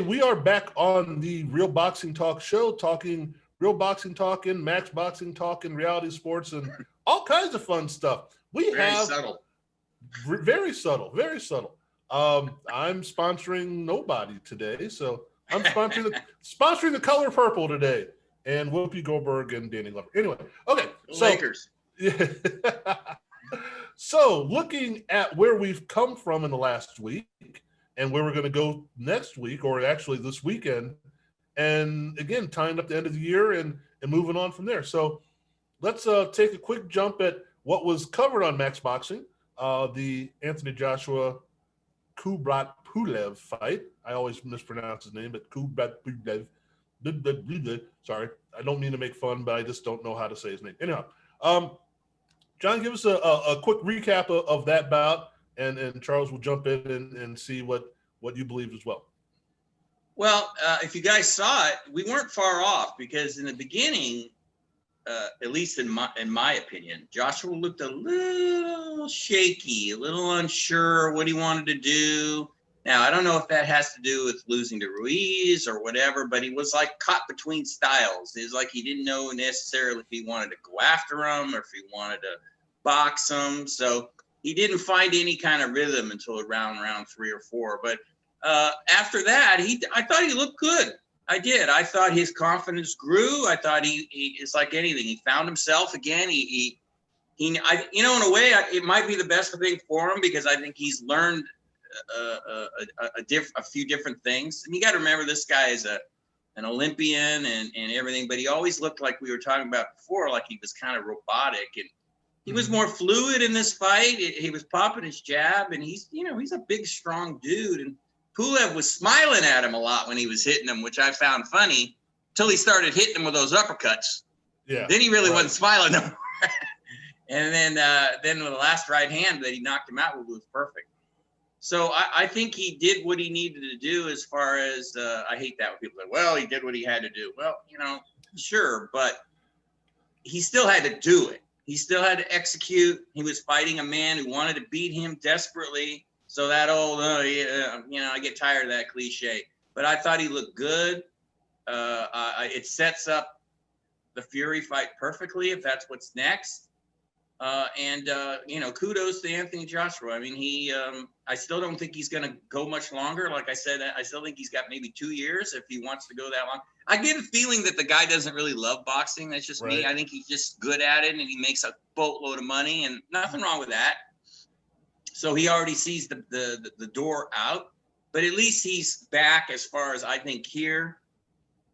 Hey, we are back on the Real Boxing Talk show, talking real boxing talk and match boxing talk and reality sports and all kinds of fun stuff. We Very have subtle. very subtle, very subtle. I'm sponsoring nobody today, so I'm sponsoring the color purple today, and Whoopi Goldberg and Danny Glover. Anyway, okay, so Lakers. So looking at where we've come from in the last week and where we're going to go next week, or actually this weekend, and again tying up the end of the year and moving on from there. So let's take a quick jump at what was covered on Max Boxing, the Anthony Joshua Kubrat Pulev fight. I always mispronounce his name, but Kubrat Pulev. Sorry, I don't mean to make fun, but I just don't know how to say his name. Anyhow, John, give us a quick recap of that bout, and Charles will jump in and see what you believed as well. Well, if you guys saw it, we weren't far off because in the beginning, at least in my opinion, Joshua looked a little shaky, a little unsure what he wanted to do. Now, I don't know if that has to do with losing to Ruiz or whatever, but he was like caught between styles. It was like he didn't know necessarily if he wanted to go after him or if he wanted to box him. So he didn't find any kind of rhythm until around 3 or 4. But after that, I thought he looked good. I did. I thought his confidence grew. I thought he it's like anything. He found himself again. He in a way, it might be the best thing for him because I think he's learned a few different things. And you got to remember, this guy is an Olympian and everything, but he always looked like we were talking about before, like he was kind of robotic, and he was more fluid in this fight. He was popping his jab, and he's a big, strong dude. And Pulev was smiling at him a lot when he was hitting him, which I found funny until he started hitting him with those uppercuts. Yeah. Then he really wasn't smiling no more. And then with the last right hand that he knocked him out with was perfect. So I think he did what he needed to do as far as, I hate that when people say, well, he did what he had to do. Well, sure, but he still had to do it. He still had to execute. He was fighting a man who wanted to beat him desperately. So that old, I get tired of that cliche. But I thought he looked good. It sets up the Fury fight perfectly if that's what's next. Kudos to Anthony Joshua. I mean, I still don't think he's going to go much longer. Like I said, I still think he's got maybe 2 years if he wants to go that long. I get a feeling that the guy doesn't really love boxing. That's just me. I think he's just good at it, and he makes a boatload of money, and nothing wrong with that. So he already sees the door out, but at least he's back as far as I think here.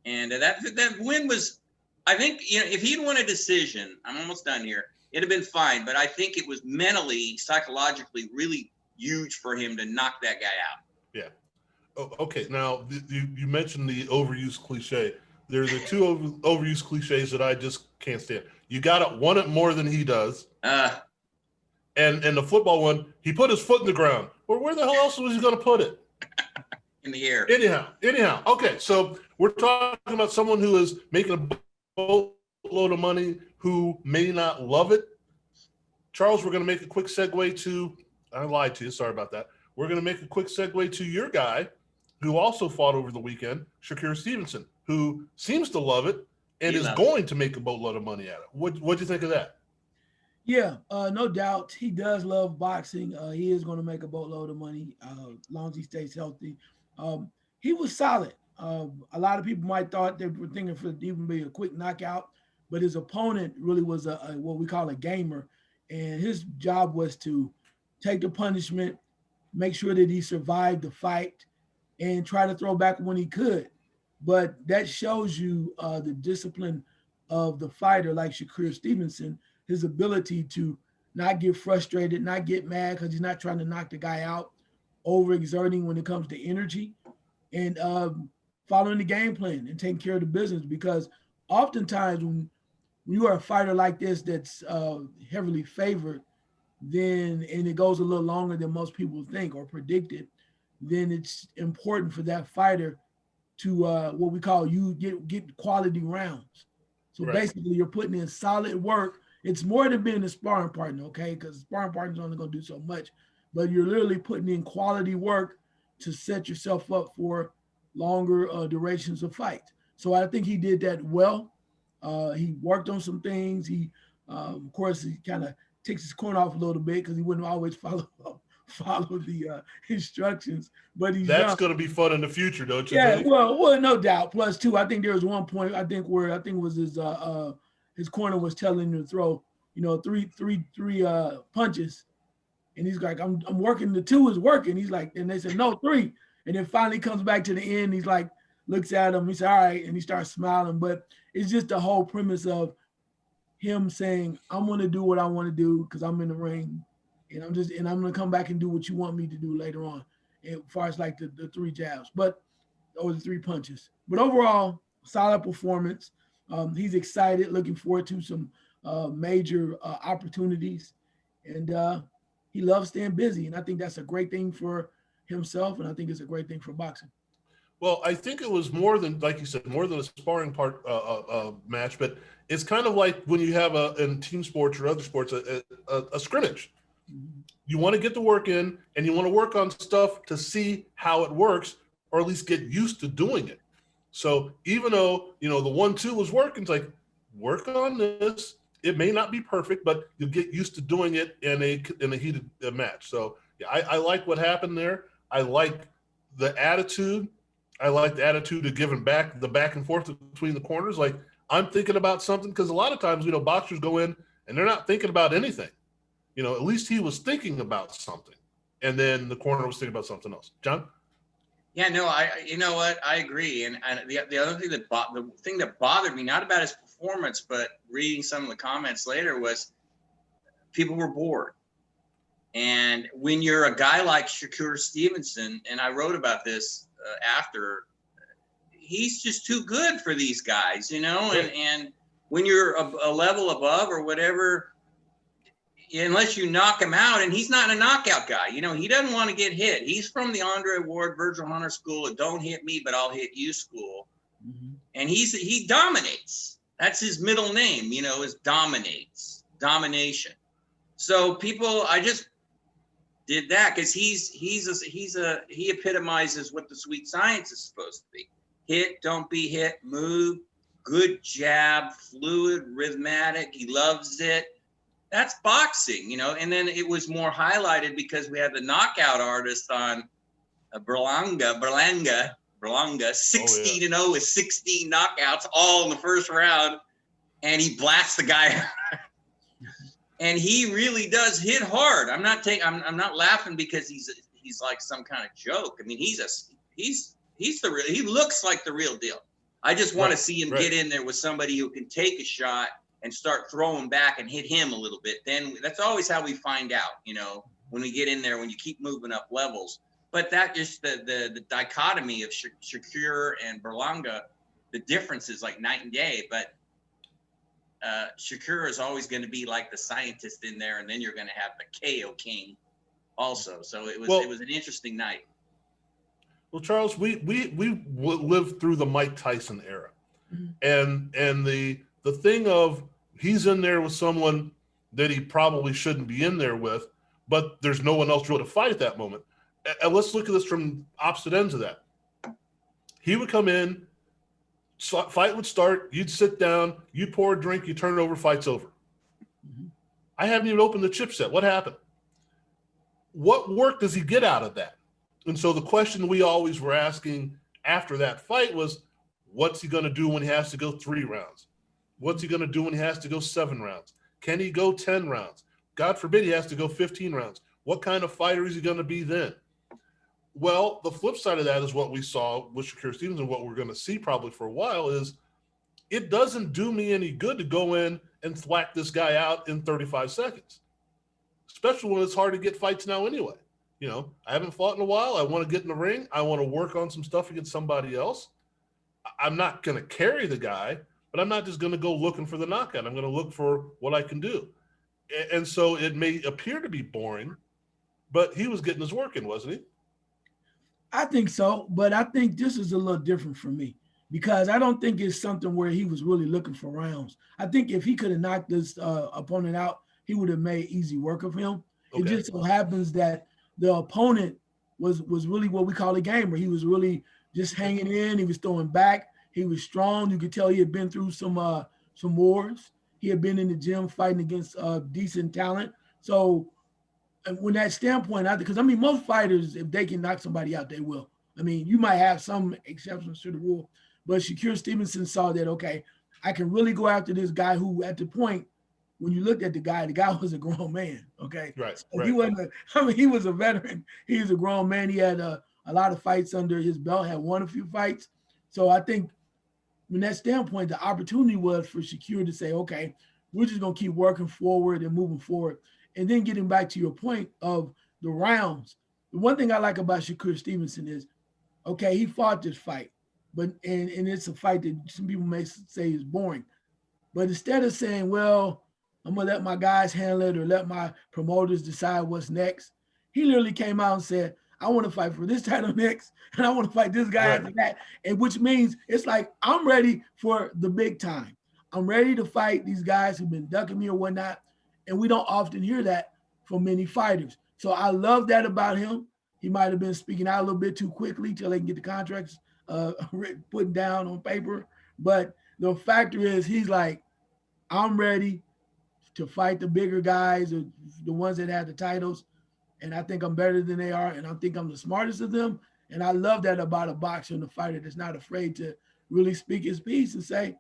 And that win was, I think, if he'd won a decision, I'm almost done here, it'd have been fine. But I think it was mentally, psychologically really huge for him to knock that guy out. Yeah. Oh, okay. Now, you mentioned the overused cliche. There are the two overused cliches that I just can't stand. You got to want it more than he does. And the football one, he put his foot in the ground. Well, where the hell else was he going to put it? In the air. Anyhow. Okay, so we're talking about someone who is making a boatload of money who may not love it. Charles, we're going to make a quick segue to, I lied to you, sorry about that. We're going to make a quick segue to your guy who also fought over the weekend, Shakur Stevenson, who seems to love it and is going to make a boatload of money at it. What'd you think of that? Yeah, no doubt. He does love boxing. He is going to make a boatload of money as long as he stays healthy. He was solid. A lot of people might thought they were thinking for even be a quick knockout, but his opponent really was a what we call a gamer, and his job was to take the punishment, make sure that he survived the fight, and try to throw back when he could. But that shows you the discipline of the fighter like Shakur Stevenson, his ability to not get frustrated, not get mad because he's not trying to knock the guy out, overexerting when it comes to energy, and following the game plan and taking care of the business. Because oftentimes when you are a fighter like this that's heavily favored, and it goes a little longer than most people think or predicted, then it's important for that fighter to what we call get quality rounds. So basically you're putting in solid work. It's more than being a sparring partner, okay? Because sparring partner's only going to do so much, but you're literally putting in quality work to set yourself up for longer durations of fight. So I think he did that well. He worked on some things. He, of course, he kind of takes his corner off a little bit because he wouldn't always follow the instructions. But he's That's young. going to be fun in the future, don't you Yeah, think? well, no doubt. Plus, too, I think there was one point I think it was his corner was telling him to throw, three punches, and he's like, I'm working. The 2 is working. He's like, and they said no 3, and then finally comes back to the end. He's like, looks at him. He said, all right, and he starts smiling. But it's just the whole premise of him saying, I'm going to do what I want to do because I'm in the ring, and I'm going to come back and do what you want me to do later on, as far as like the 3 jabs, or the 3 punches. But overall, solid performance. He's excited, looking forward to some major opportunities, and he loves staying busy. And I think that's a great thing for himself, and I think it's a great thing for boxing. Well, I think it was more than, like you said, more than a sparring match, but it's kind of like when you have in team sports or other sports, a scrimmage. Mm-hmm. You want to get the work in, and you want to work on stuff to see how it works, or at least get used to doing it. So even though, the 1-2 was working, it's like, work on this. It may not be perfect, but you'll get used to doing it in a heated match. So yeah, I like what happened there. I like the attitude. I like the attitude of giving back, the back and forth between the corners. Like, I'm thinking about something, because a lot of times, boxers go in and they're not thinking about anything. At least he was thinking about something, and then the corner was thinking about something else. John? Yeah, no, you know what? I agree. And the other thing the thing that bothered me, not about his performance, but reading some of the comments later, was people were bored. And when you're a guy like Shakur Stevenson, and I wrote about this after, he's just too good for these guys, and when you're a level above or whatever, unless you knock him out, and he's not a knockout guy, he doesn't want to get hit. He's from the Andre Ward, Virgil Hunter school of don't hit me, but I'll hit you school. Mm-hmm. And he dominates. That's his middle name, is domination. So I just did that because he epitomizes what the sweet science is supposed to be. Hit, don't be hit, move, good jab, fluid, rhythmic. He loves it. That's boxing, and then it was more highlighted because we had the knockout artist on Berlanga, 16-0 with 16 knockouts, all in the first round, and he blasts the guy out. And he really does hit hard. I'm not laughing because he's like some kind of joke. I mean, he looks like the real deal. I just want to see him get in there with somebody who can take a shot and start throwing back and hit him a little bit. Then that's always how we find out, when we get in there, when you keep moving up levels. But that just the dichotomy of Shakur and Berlanga, the difference is like night and day. But Shakur is always going to be like the scientist in there, and then you're going to have the KO King also. So it was an interesting night. Well, Charles, we lived through the Mike Tyson era, mm-hmm. and the thing of he's in there with someone that he probably shouldn't be in there with, but there's no one else really to fight at that moment. And let's look at this from opposite ends of that. He would come in, fight would start, you'd sit down, you pour a drink, you turn it over, fight's over. Mm-hmm. I haven't even opened the chipset. What happened? What work does he get out of that? And so the question we always were asking after that fight was, what's he going to do when he has to go 3 rounds? What's he going to do when he has to go 7 rounds? Can he go 10 rounds? God forbid he has to go 15 rounds. What kind of fighter is he going to be then? Well, the flip side of that is what we saw with Shakur Stevens, and what we're going to see probably for a while is it doesn't do me any good to go in and thwack this guy out in 35 seconds, especially when it's hard to get fights now anyway. I haven't fought in a while. I want to get in the ring. I want to work on some stuff against somebody else. I'm not going to carry the guy, but I'm not just going to go looking for the knockout. I'm going to look for what I can do. And so it may appear to be boring, but he was getting his work in, wasn't he? I think so, but I think this is a little different for me because I don't think it's something where he was really looking for rounds. I think if he could have knocked this opponent out, he would have made easy work of him. Okay. It just so happens that the opponent was really what we call a gamer. He was really just hanging in. He was throwing back. He was strong. You could tell he had been through some wars. He had been in the gym fighting against decent talent. So when that standpoint, because I mean, most fighters, if they can knock somebody out, they will. I mean, you might have some exceptions to the rule, but Shakur Stevenson saw that, okay, I can really go after this guy who, at the point, when you looked at the guy was a grown man, okay? Right. So right. he wasn't, he was a veteran. He was a grown man. He had a lot of fights under his belt, had won a few fights. So I think from that standpoint, the opportunity was for Shakur to say, okay, we're just going to keep working forward and moving forward. And then getting back to your point of the rounds, the one thing I like about Shakur Stevenson is, okay, he fought this fight, but and it's a fight that some people may say is boring. But instead of saying, well, I'm going to let my guys handle it or let my promoters decide what's next, he literally came out and said, I want to fight for this title next, and I want to fight this guy after that. And which means it's like, I'm ready for the big time. I'm ready to fight these guys who've been ducking me or whatnot. And we don't often hear that from many fighters. So I love that about him. He might have been speaking out a little bit too quickly till they can get the contracts put down on paper. But the factor is he's like, I'm ready to fight the bigger guys or the ones that have the titles. And I think I'm better than they are. And I think I'm the smartest of them. And I love that about a boxer and a fighter that's not afraid to really speak his piece and say,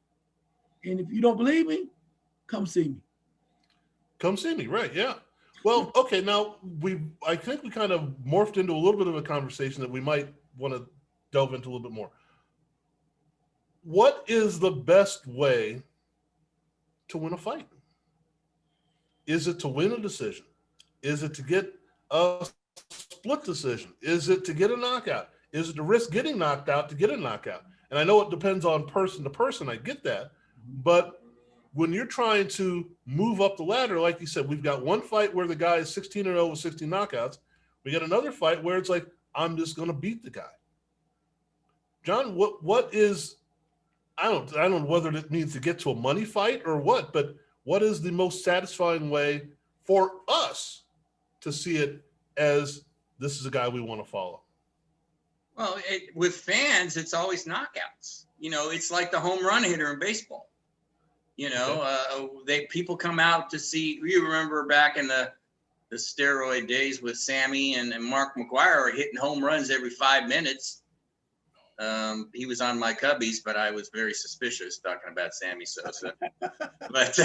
and if you don't believe me, come see me. Come see me, right? Yeah. Well, okay. Now I think we kind of morphed into a little bit of a conversation that we might want to delve into a little bit more. What is the best way to win a fight? Is it to win a decision? Is it to get a split decision? Is it to get a knockout? Is it to risk getting knocked out to get a knockout? And I know it depends on person to person. I get that, but when you're trying to move up the ladder, like you said, we've got one fight where the guy is 16-0 with 16 knockouts. We got another fight where it's like, I'm just going to beat the guy. John, what is, I don't know whether it means to get to a money fight or what, but what is the most satisfying way for us to see it as this is a guy we want to follow? Well, with fans, it's always knockouts. You know, it's like the home run hitter in baseball. You know, people come out to see. You remember back in the steroid days with Sammy and Mark McGuire were hitting home runs every 5 minutes. He was on my Cubbies, but I was very suspicious talking about Sammy Sosa. But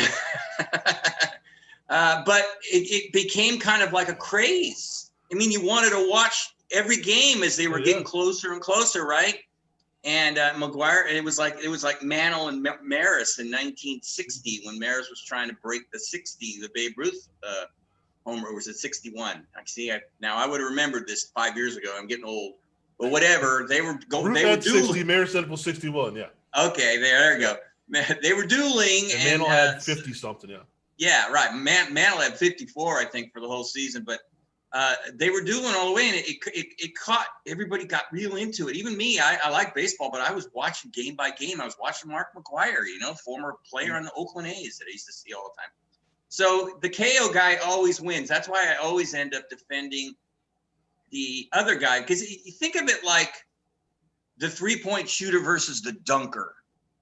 it became kind of like a craze. I mean, you wanted to watch every game as they were getting closer and closer, right? And McGuire, it was like Mantle and Maris in 1960 when Maris was trying to break the 60, the Babe Ruth homer. Or was it 61? Now I would have remembered this 5 years ago. I'm getting old, but whatever. They were going. They were dueling. 60. Maris said it was 61. Yeah. Okay, there you go. They were dueling, and Mantle had 50 something. Yeah. Yeah, right. Mantle had 54, I think, for the whole season, but. They were dueling all the way, and it caught everybody. Got real into it. Even me, I like baseball, but I was watching game by game. I was watching Mark McGuire, former player on the Oakland A's that I used to see all the time. So the KO guy always wins. That's why I always end up defending the other guy, because you think of it like the 3-point shooter versus the dunker.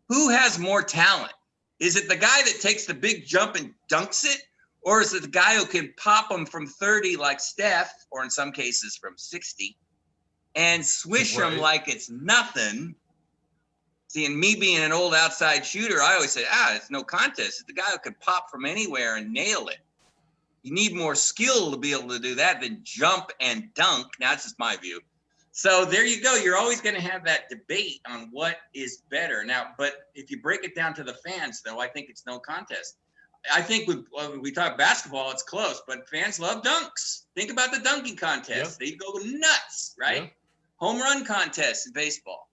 Who has more talent? Is it the guy that takes the big jump and dunks it? Or is it the guy who can pop them from 30 like Steph, or in some cases from 60, and swish them like it's nothing? See, and me being an old outside shooter, I always say, it's no contest. It's the guy who can pop from anywhere and nail it. You need more skill to be able to do that than jump and dunk. Now, that's just my view. So there you go. You're always going to have that debate on what is better. Now, but if you break it down to the fans, though, I think it's no contest. I think when we talk basketball, it's close, but fans love dunks. Think about the dunking contest. Yeah. They go nuts, right? Yeah. Home run contests in baseball.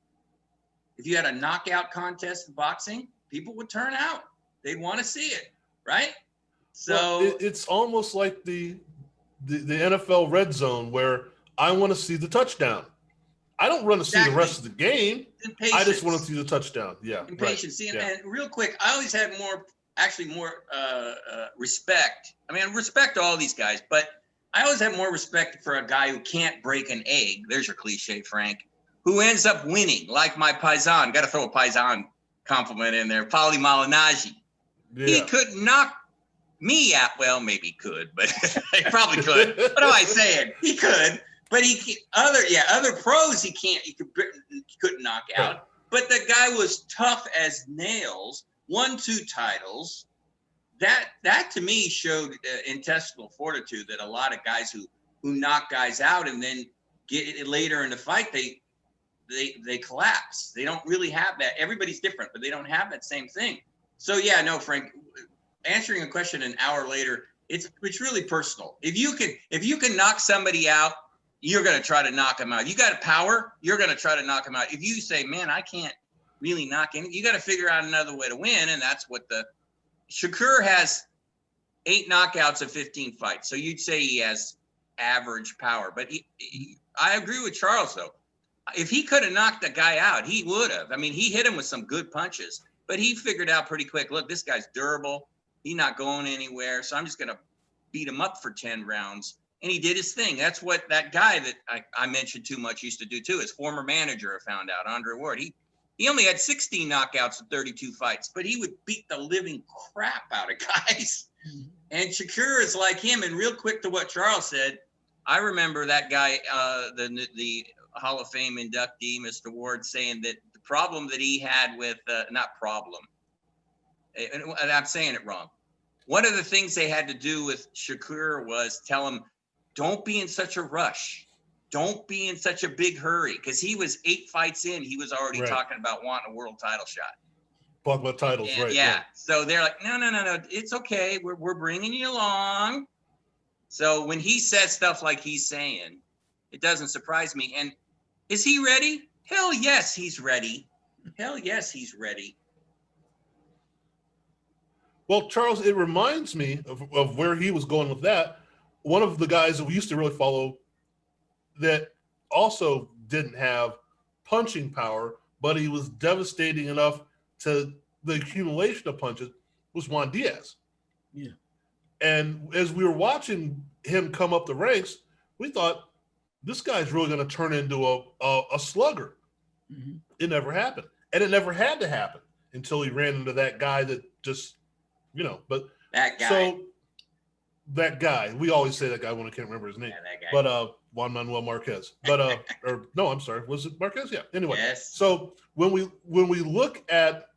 If you had a knockout contest in boxing, people would turn out. They'd want to see it, right? So it's almost like the NFL red zone where I want to see the touchdown. I don't want to see the rest of the game. I just want to see the touchdown. Yeah. Impatience. Right. And real quick, I always had more respect. I mean, I respect all these guys, but I always have more respect for a guy who can't break an egg. There's your cliche, Frank. who ends up winning, like my Paisan. Got to throw a Paisan compliment in there. Paulie Malignaggi. Yeah. He couldn't knock me out. Well, maybe he could, but he probably could. What am I saying? He could, but other pros he couldn't knock out. Right. But the guy was tough as nails. Won 2 titles. That to me showed intestinal fortitude that a lot of guys who knock guys out and then get it later in the fight, they collapse. They don't really have that. Everybody's different, but they don't have that same thing. So yeah, no, Frank, answering a question an hour later, it's really personal. If you can knock somebody out, you're going to try to knock them out. You got power, you're going to try to knock them out. If you say, man, I can't really knock any, you got to figure out another way to win. And that's what Shakur has 8 knockouts of 15 fights. So you'd say he has average power, but I agree with Charles though. If he could have knocked the guy out, he would have. I mean, he hit him with some good punches, but he figured out pretty quick, look, this guy's durable. He's not going anywhere. So I'm just going to beat him up for 10 rounds. And he did his thing. That's what that guy that I mentioned too much used to do too. His former manager found out, Andre Ward. He only had 16 knockouts in 32 fights, but he would beat the living crap out of guys. And Shakur is like him. And real quick to what Charles said, I remember that guy, the Hall of Fame inductee, Mr. Ward, saying that the problem that he had with, not problem, and I'm saying it wrong. One of the things they had to do with Shakur was tell him, don't be in such a rush. Don't be in such a big hurry. Because he was 8 fights in. He was already talking about wanting a world title shot. Talking about titles, and, right. Yeah. Right. So they're like, no. It's okay. We're bringing you along. So when he says stuff like he's saying, it doesn't surprise me. And is he ready? Hell yes, he's ready. Hell yes, he's ready. Well, Charles, it reminds me of where he was going with that. One of the guys that we used to really follow that also didn't have punching power, but he was devastating enough to the accumulation of punches was Juan Diaz. Yeah. And as we were watching him come up the ranks, we thought this guy's really going to turn into a slugger. Mm-hmm. It never happened. And it never had to happen until he ran into that guy that just, but that guy. So that guy, we always say that guy when I can't remember his name, that guy. But Juan Manuel Marquez, but or no, I'm sorry, was it Marquez? Yeah. Anyway, yes. So when we look at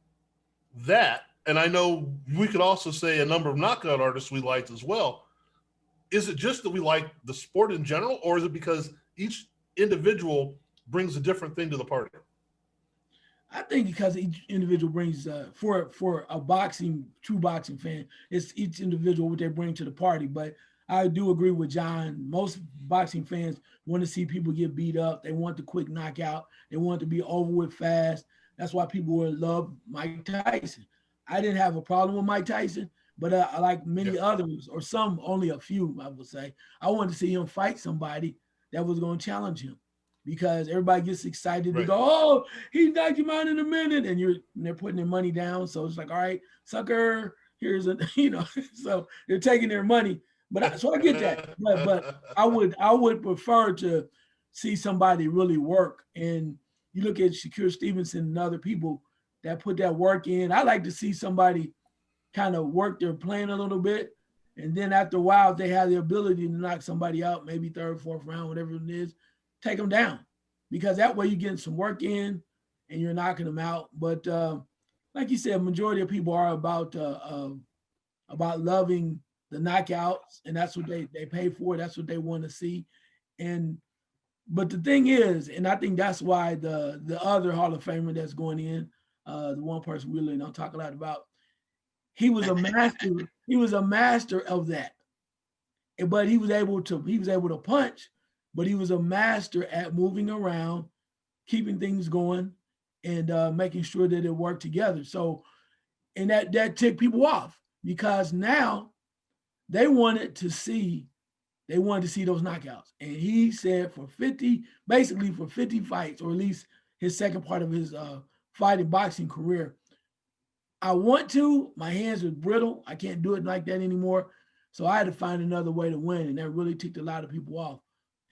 that, and I know we could also say a number of knockout artists we liked as well. Is it just that we like the sport in general, or is it because each individual brings a different thing to the party? I think because each individual brings, for a true boxing fan, it's each individual what they bring to the party. But I do agree with John. Most boxing fans want to see people get beat up. They want the quick knockout. They want it to be over with fast. That's why people would love Mike Tyson. I didn't have a problem with Mike Tyson, but like many others, or some, only a few, I would say, I wanted to see him fight somebody that was going to challenge him. Because everybody gets excited to go, oh, he knocked him out in a minute, and they're putting their money down. So it's like, all right, sucker, here's so they're taking their money. But so I get that. But I would prefer to see somebody really work. And you look at Shakur Stevenson and other people that put that work in. I like to see somebody kind of work their plan a little bit, and then after a while, if they have the ability to knock somebody out, maybe 3rd, 4th round, whatever it is, take them down, because that way you're getting some work in and you're knocking them out. But like you said, majority of people are about loving the knockouts, and that's what they pay for. That's what they want to see. But the thing is, and I think that's why the other Hall of Famer that's going in, the one person we really don't talk a lot about, he was a master. He was a master of that. But he was able to punch. But he was a master at moving around, keeping things going, and making sure that it worked together. So, and that ticked people off, because now they wanted to see those knockouts. And he said for 50 fights, or at least his second part of his fighting boxing career, I want to, my hands are brittle. I can't do it like that anymore. So I had to find another way to win. And that really ticked a lot of people off.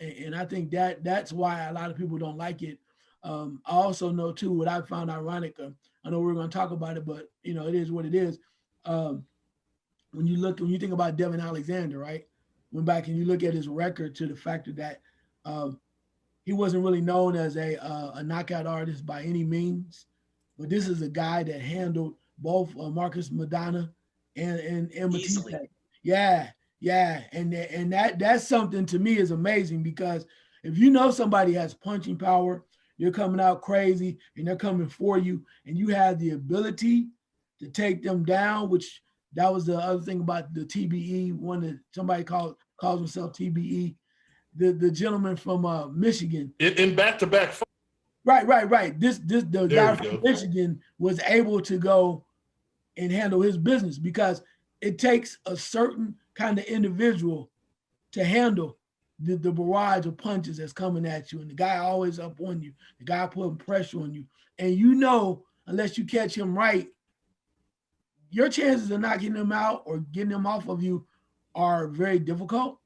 And I think that's why a lot of people don't like it. I also know too what I found ironic. I know we're going to talk about it, but you know it is what it is. When you think about Devin Alexander, right? Went back and you look at his record to the fact that he wasn't really known as a knockout artist by any means, but this is a guy that handled both Marcus Madonna and Easily. Matisse. Yeah, and that's something to me is amazing because if you know somebody has punching power, they're coming out crazy and they're coming for you, and you have the ability to take them down, which that was the other thing about the TBE one that somebody calls himself TBE, the gentleman from Michigan. In back-to-back fights. Right. The guy from go. Michigan was able to go and handle his business because it takes a certain kind of individual to handle the barrage of punches that's coming at you. And the guy always up on you, the guy putting pressure on you. And you know, unless you catch him right, your chances of knocking him out or getting him off of you are very difficult.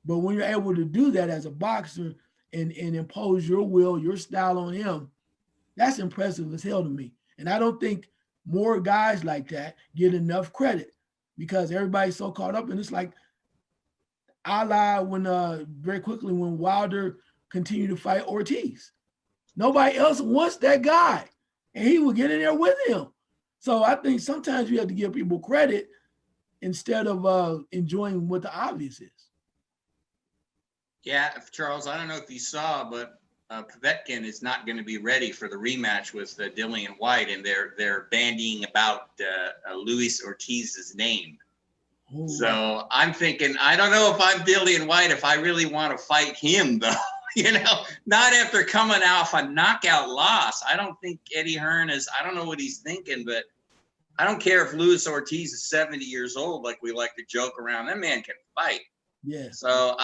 But when you're able to do that as a boxer and impose your will, your style on him, that's impressive as hell to me. And I don't think more guys like that get enough credit because everybody's so caught up. And it's like, a la when very quickly when Wilder continued to fight Ortiz. Nobody else wants that guy. And he would get in there with him. So I think sometimes you have to give people credit instead of enjoying what the obvious is. Yeah, Charles, I don't know if you saw, but Povetkin is not going to be ready for the rematch with Dillian White, and they're bandying about Luis Ortiz's name. Ooh. So I'm thinking, I don't know if I'm Dillian White, if I really want to fight him, though. You know, not after coming off a knockout loss. I don't think Eddie Hearn is, I don't know what he's thinking, but I don't care if Luis Ortiz is 70 years old, like we like to joke around. That man can fight. Yeah. So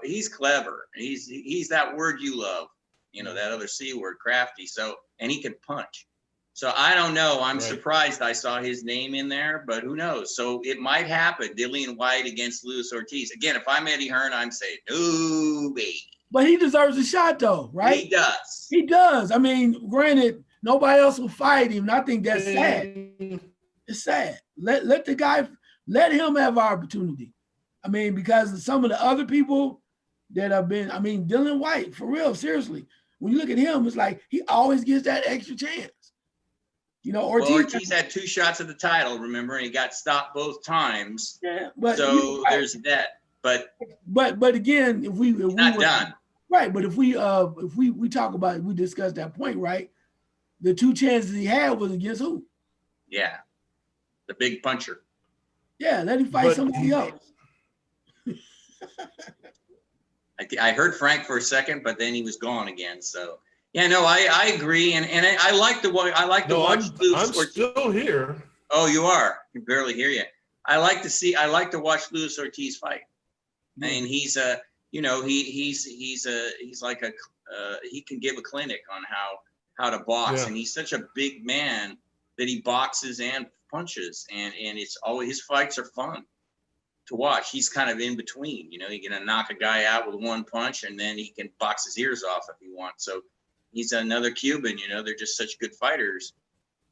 he's clever. He's that word you love, you know, that other C word, crafty. So, and he can punch. So I don't know. I'm surprised I saw his name in there, but who knows? So it might happen. Dillian White against Luis Ortiz. Again, if I'm Eddie Hearn, I'm saying, no, baby. But he deserves a shot, though, right? He does. He does. I mean, granted, nobody else will fight him. And I think that's sad. It's sad. Let the guy, let him have our opportunity. I mean, because some of the other people that have been, I mean, Dillian White, for real, seriously. When you look at him, it's like he always gets that extra chance. You know, Ortiz had 2 shots at the title, remember, and he got stopped both times. Yeah, but so there's that. But again, if we not done. Right, but if we talk about it, we discussed that point, right? The 2 chances he had was against who? Yeah, the big puncher. Yeah, let him fight somebody else. I heard Frank for a second, but then he was gone again. So yeah, no, I agree, and I like to watch. I'm still here. Oh, you are. I can barely hear you. I like to watch Luis Ortiz fight. I mean, he's you know, he's like he can give a clinic on how to box, and he's such a big man that he boxes and punches, and it's always, his fights are fun to watch. He's kind of in between, you know, he's gonna knock a guy out with 1 punch, and then he can box his ears off if he wants. So he's another Cuban, you know, they're just such good fighters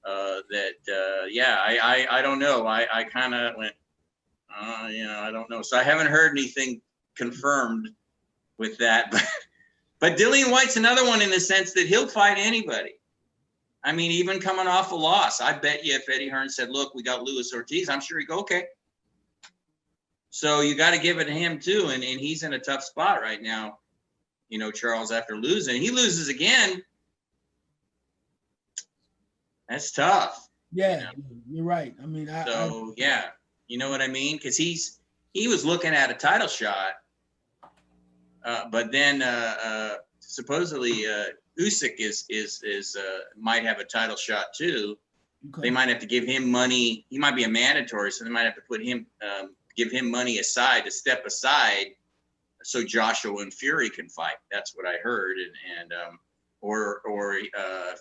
I don't know. I kind of went, you know, I don't know. So I haven't heard anything confirmed with that, but Dillian White's another one in the sense that he'll fight anybody. I mean, even coming off a loss, I bet you if Eddie Hearn said, look, we got Luis Ortiz, I'm sure he'd go, okay. So you got to give it to him too. And he's in a tough spot right now, you know, Charles, after losing. He loses again. That's tough. Yeah, you know? You're right. I mean, yeah, you know what I mean? Because he was looking at a title shot, but then supposedly Usyk is might have a title shot too. Okay. They might have to give him money. He might be a mandatory, so they might have to put him give him money aside to step aside, so Joshua and Fury can fight. That's what I heard, and or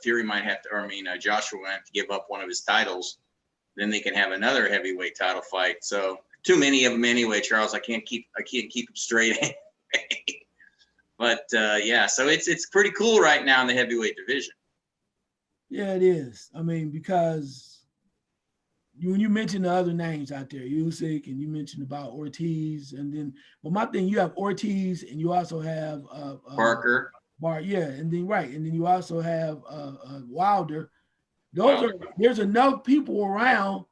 Fury might have to, or I mean Joshua might have to give up one of his titles. Then they can have another heavyweight title fight. So too many of them anyway, Charles. I can't keep them straight. But yeah, so it's pretty cool right now in the heavyweight division. Yeah, it is. I mean, because when you mention the other names out there, Usyk, and you mentioned about Ortiz, and then, but my thing, you have Ortiz, and you also have Parker. Yeah, and then and then you also have Wilder. There's enough people around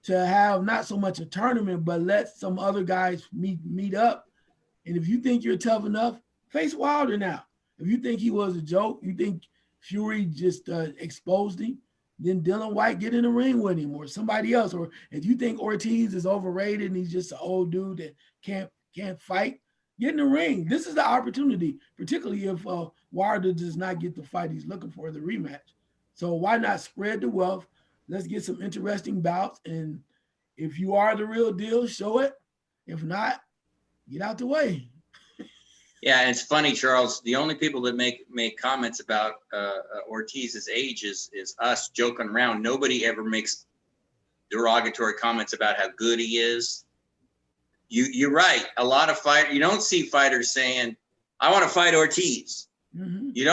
to have not so much a tournament, but let some other guys meet up. And if you think you're tough enough, face Wilder now. If you think he was a joke, you think Fury just exposed him, then Dylan White get in the ring with him or somebody else. Or if you think Ortiz is overrated and he's just an old dude that can't fight, get in the ring. This is the opportunity, particularly if Wilder does not get the fight he's looking for, the rematch. So why not spread the wealth? Let's get some interesting bouts. And if you are the real deal, show it. If not, get out the way. Yeah, and it's funny, Charles. The only people that make comments about Ortiz's age is us joking around. Nobody ever makes derogatory comments about how good he is. You're right. A lot of you don't see fighters saying, "I want to fight Ortiz." Mm-hmm. You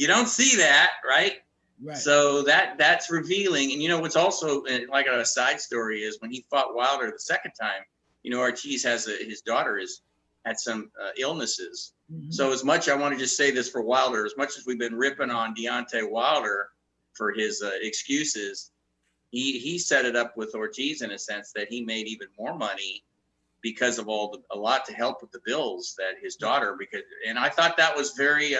don't see that, right? Right. So that's revealing. And you know what's also like a side story is when he fought Wilder the second time. You know, Ortiz has his daughter had some illnesses. Mm-hmm. So as much, I want to just say this for Wilder, as much as we've been ripping on Deontay Wilder for his excuses, he set it up with Ortiz in a sense that he made even more money because of a lot to help with the bills that his daughter, and I thought that was very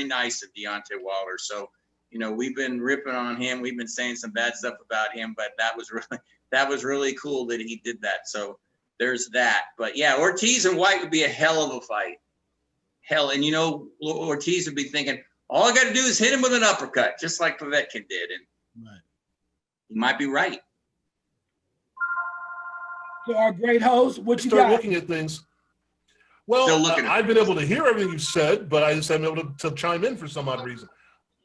nice of Deontay Wilder. So, you know, we've been ripping on him. We've been saying some bad stuff about him, but that was really cool that he did that. So, there's that. But yeah, Ortiz and White would be a hell of a fight. Hell, and you know, Ortiz would be thinking, all I got to do is hit him with an uppercut, just like Povetkin did. And right. He might be right. So our great host, what you start got? Looking at things. Well, I've been able to hear everything you've said, but I just haven't been able to chime in for some odd reason.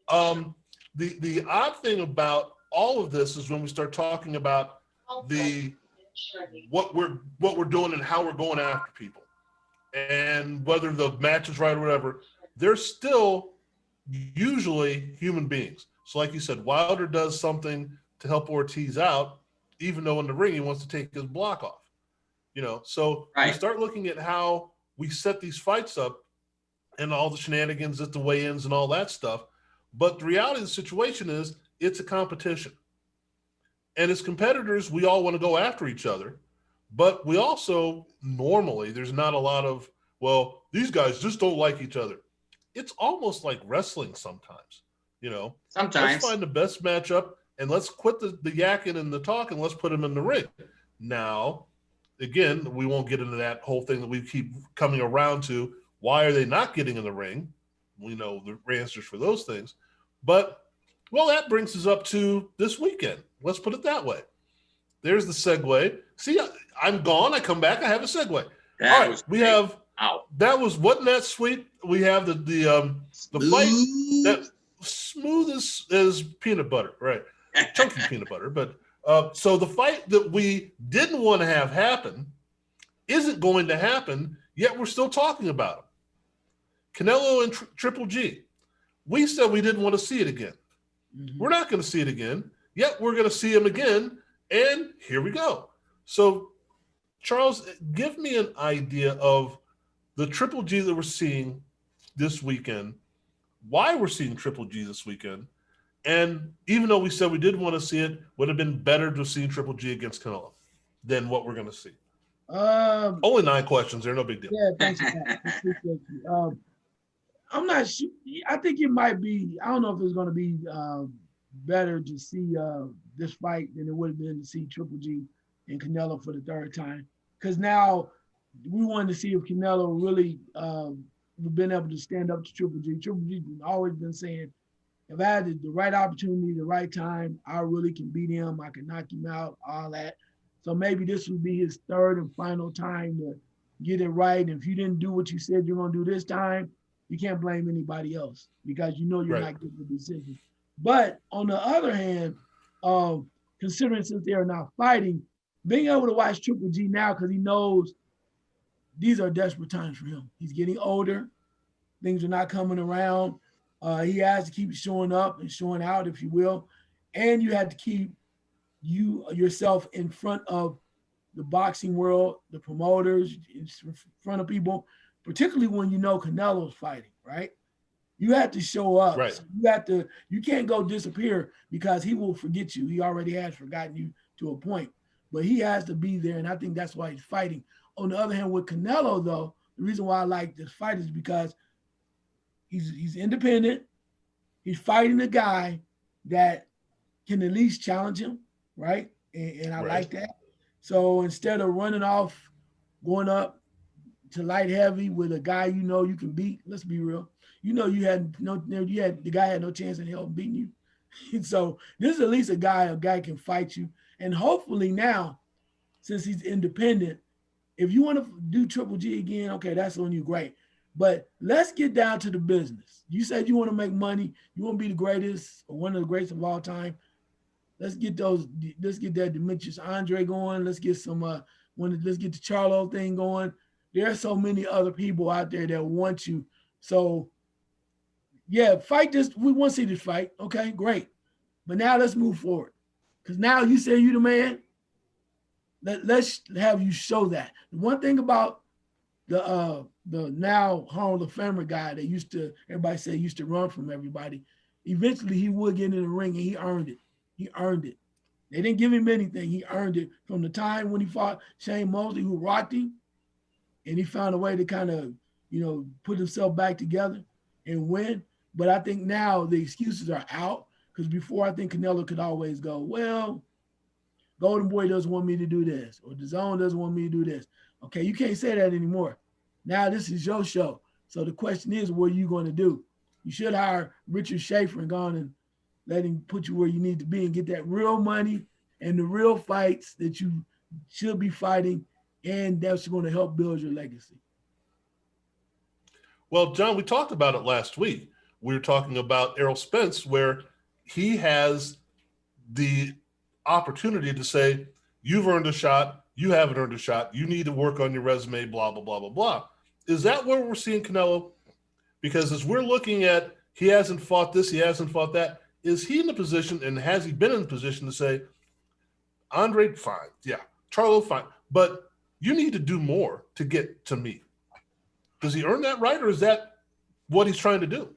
The odd thing about all of this is when we start talking about what we're doing and how we're going after people, and whether the match is right or whatever, they're still usually human beings. So like you said, Wilder does something to help Ortiz out, even though in the ring he wants to take his block off. You know, so right. We start looking at how we set these fights up and all the shenanigans at the weigh-ins and all that stuff. But the reality of the situation is it's a competition. And as competitors, we all want to go after each other, but we also normally, there's not a lot of, well, these guys just don't like each other. It's almost like wrestling sometimes, you know. Sometimes. Let's find the best matchup and let's quit the yakking and the talk and let's put them in the ring. Now, again, we won't get into that whole thing that we keep coming around to. Why are they not getting in the ring? We know the answers for those things. But, well, that brings us up to this weekend. Let's put it that way. There's the segue. See, I'm gone. I come back. I have a segue. All right, we have. Ow. That wasn't that sweet? We have the fight that smooth as peanut butter, right? Chunky peanut butter. But so the fight that we didn't want to have happen isn't going to happen. Yet we're still talking about it. Canelo and Triple G. We said we didn't want to see it again. Mm-hmm. We're not going to see it again. Yet we're going to see him again, and here we go. So, Charles, give me an idea of the Triple G that we're seeing this weekend, why we're seeing Triple G this weekend, and even though we said we didn't want to see it, would have been better to have seen Triple G against Canelo than what we're going to see. Only 9 questions. They're no big deal. Yeah, thanks for that. Appreciate you. I'm not sure. I think it might be. I don't know if it's going to be better to see this fight than it would have been to see Triple G and Canelo for the 3rd time. Because now we wanted to see if Canelo really been able to stand up to Triple G. Triple G's always been saying, if I had the right opportunity, the right time, I really can beat him. I can knock him out, all that. So maybe this would be his 3rd and final time to get it right. And if you didn't do what you said you're going to do this time, you can't blame anybody else because you know you're not getting the decision. But on the other hand, considering since they are not fighting, being able to watch Triple G now because he knows these are desperate times for him. He's getting older. Things are not coming around. He has to keep showing up and showing out, if you will. And you have to keep yourself in front of the boxing world, the promoters, in front of people, particularly when you know Canelo's fighting, right? You have to show up. Right. So you can't go disappear because he will forget you. He already has forgotten you to a point, but he has to be there. And I think that's why he's fighting. On the other hand, with Canelo, though, the reason why I like this fight is because he's independent. He's fighting a guy that can at least challenge him, right? And I like that. So instead of running off, going up to light heavy with a guy you can beat, let's be real. The guy had no chance in hell of beating you. And so this is at least a guy can fight you. And hopefully now, since he's independent, if you want to do Triple G again, okay, that's on you, great. But let's get down to the business. You said you want to make money. You want to be the greatest or one of the greatest of all time. Let's get that Demetrius Andre going. Let's get let's get the Charlo thing going. There are so many other people out there that want you. So yeah, fight this. We want to see this fight. Okay, great. But now let's move forward. Because now you say you the man. Let's have you show that. The one thing about the now Hall of Famer guy that everybody said used to run from everybody, eventually he would get in the ring and he earned it. He earned it. They didn't give him anything. He earned it from the time when he fought Shane Mosley, who rocked him, and he found a way to kind of, put himself back together and win. But I think now the excuses are out, because before I think Canelo could always go, well, Golden Boy doesn't want me to do this, or the Zone doesn't want me to do this. Okay, you can't say that anymore. Now this is your show. So the question is, what are you going to do? You should hire Richard Schaefer and go on and let him put you where you need to be and get that real money and the real fights that you should be fighting, and that's going to help build your legacy. Well, John, we talked about it last week. We were talking about Errol Spence, where he has the opportunity to say, you've earned a shot, you haven't earned a shot, you need to work on your resume, blah, blah, blah, blah, blah. Is that where we're seeing Canelo? Because as we're looking at, he hasn't fought this, he hasn't fought that, is he in the position, and has he been in the position to say, Andre, fine, yeah, Charlo, fine, but you need to do more to get to me? Does he earn that right, or is that what he's trying to do?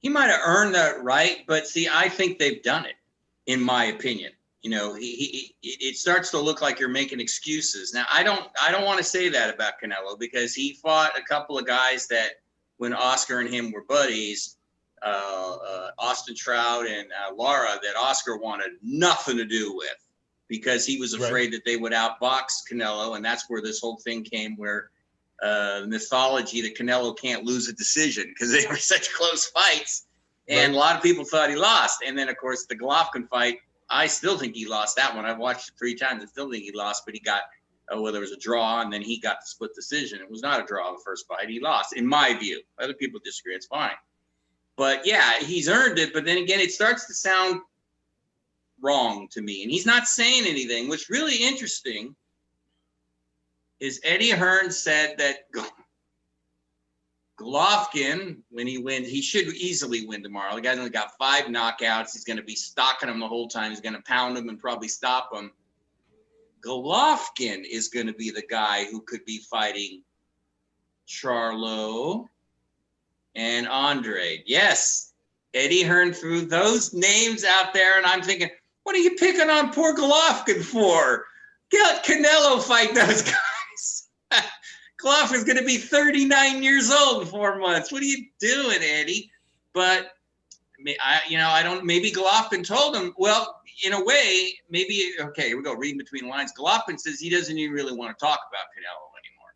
He might have earned that right, but see, I think they've done it, in my opinion. It starts to look like you're making excuses. Now, I don't want to say that about Canelo, because he fought a couple of guys that, when Oscar and him were buddies, Austin Trout and Lara, that Oscar wanted nothing to do with, because he was afraid that they would outbox Canelo. And that's where this whole thing came, where mythology that Canelo can't lose a decision, because they were such close fights. And a lot of people thought he lost. And then, of course, the Golovkin fight, I still think he lost that one. I've watched it 3 times. I still think he lost, but he got, there was a draw, and then he got the split decision. It was not a draw the first fight. He lost, in my view. Other people disagree. It's fine. But, yeah, he's earned it. But then again, it starts to sound wrong to me. And he's not saying anything. What's really interesting is Eddie Hearn said that Golovkin, when he wins, he should easily win tomorrow. The guy's only got 5 knockouts. He's going to be stalking him the whole time. He's going to pound him and probably stop him. Golovkin is going to be the guy who could be fighting Charlo and Andre. Yes, Eddie Hearn threw those names out there, and I'm thinking, what are you picking on poor Golovkin for? Let Canelo fight those guys. Golovkin's going to be 39 years old in 4 months. What are you doing, Eddie? But I don't. Maybe Golovkin told him. Well, in a way, maybe. Okay, here we go. Reading between the lines. Golovkin says he doesn't even really want to talk about Canelo anymore.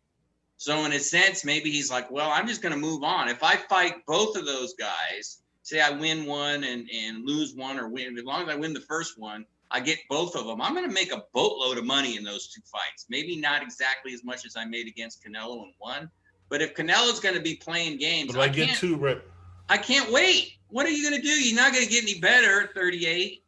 So in a sense, maybe he's like, well, I'm just going to move on. If I fight both of those guys, say I win one and lose one, or win, as long as I win the first one, I get both of them, I'm going to make a boatload of money in those 2 fights. Maybe not exactly as much as I made against Canelo in one, but if Canelo's going to be playing games, but I get 2, right? I can't wait. What are you going to do? You're not going to get any better at 38.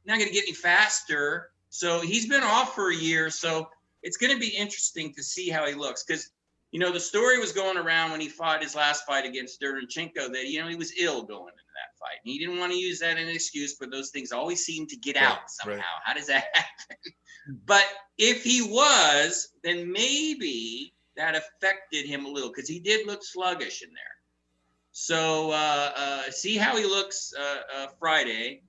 You're not going to get any faster. So he's been off for a year. So it's going to be interesting to see how he looks, because the story was going around when he fought his last fight against Derevchenko that he was ill going into that fight. And he didn't want to use that as an excuse, but those things always seem to get out somehow. Right. How does that happen? But if he was, then maybe that affected him a little, because he did look sluggish in there. So see how he looks Friday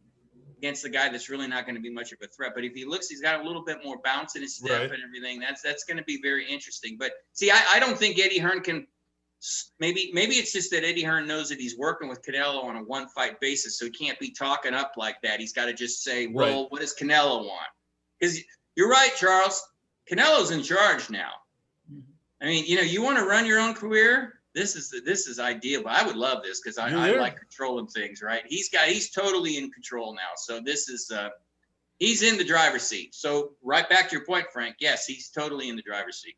against the guy that's really not going to be much of a threat. But if he looks, he's got a little bit more bounce in his step and everything. That's going to be very interesting. But see, I don't think Eddie Hearn can. Maybe it's just that Eddie Hearn knows that he's working with Canelo on a one fight basis, so he can't be talking up like that. He's got to just say, well, what does Canelo want? Because you're right, Charles. Canelo's in charge now. I mean, you want to run your own career. This is ideal. But I would love this, because I like controlling things, right? He's totally in control now. So this is he's in the driver's seat. So right back to your point, Frank. Yes, he's totally in the driver's seat.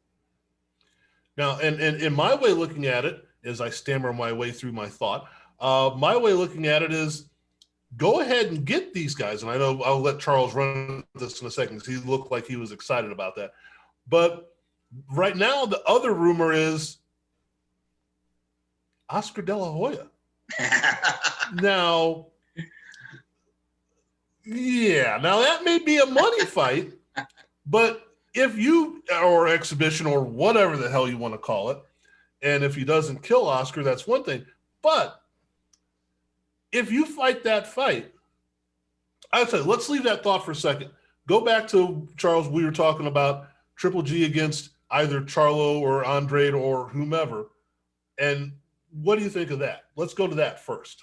Now, and in my way of looking at it, as I stammer my way through my thought, my way of looking at it is go ahead and get these guys. And I know I'll let Charles run this in a second, because he looked like he was excited about that. But right now, the other rumor is Oscar De La Hoya. Now that may be a money fight, but if you, or exhibition, or whatever the hell you want to call it, and if he doesn't kill Oscar, that's one thing. But if you fight that fight, I would say, let's leave that thought for a second. Go back to, Charles, we were talking about Triple G against either Charlo or Andrade or whomever. And what do you think of that? Let's go to that first.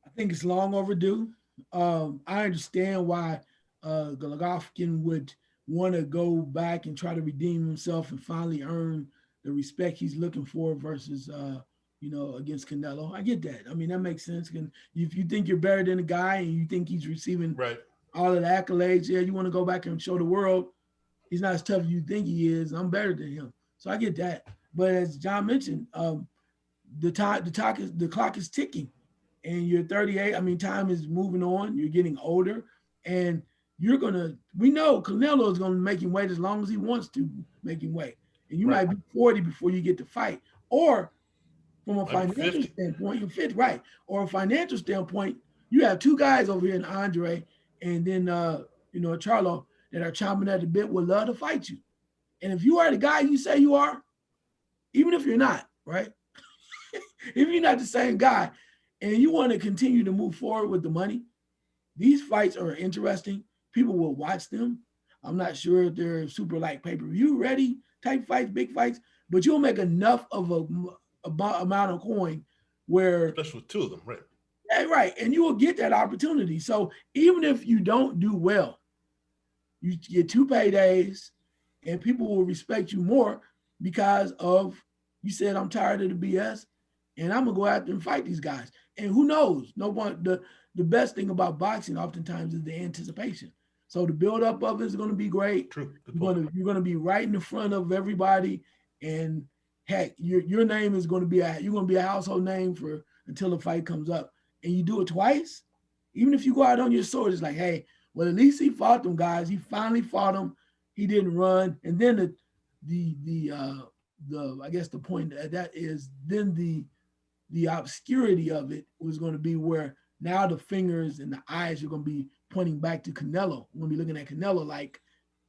I think it's long overdue. I understand why Golovkin would want to go back and try to redeem himself and finally earn the respect he's looking for versus, against Canelo. I get that. I mean, that makes sense. And if you think you're better than a guy and you think he's receiving all of the accolades, you want to go back and show the world he's not as tough as you think he is. I'm better than him. So I get that. But as John mentioned, the clock is ticking, and you're 38. I mean, time is moving on. You're getting older, and we know Canelo is going to make him wait as long as he wants to make him wait. And you might be 40 before you get to fight. Or from a financial standpoint, you're 50, right? Or a financial standpoint, you have two guys over here in Andre and then, Charlo, that are chomping at the bit, would love to fight you. And if you are the guy you say you are, even if you're not, right? If you're not the same guy and you want to continue to move forward with the money, these fights are interesting. People will watch them. I'm not sure if they're super like pay-per-view ready type fights, big fights, but you'll make enough of a amount of coin where, especially with two of them, right? Yeah, right. And you will get that opportunity. So even if you don't do well, you get 2 paydays and people will respect you more because of, you said, I'm tired of the BS and I'm gonna go out there and fight these guys. And who knows? The best thing about boxing oftentimes is the anticipation. So the buildup of it is going to be great. True. You're going to be right in the front of everybody, and heck, your name is going to be you're going to be a household name for until the fight comes up. And you do it twice, even if you go out on your sword, it's like, hey, well, at least he fought them guys. He finally fought them. He didn't run. And then the I guess the point that is then the obscurity of it was going to be where now the fingers and the eyes are going to be pointing back to Canelo. We're going to be looking at Canelo like,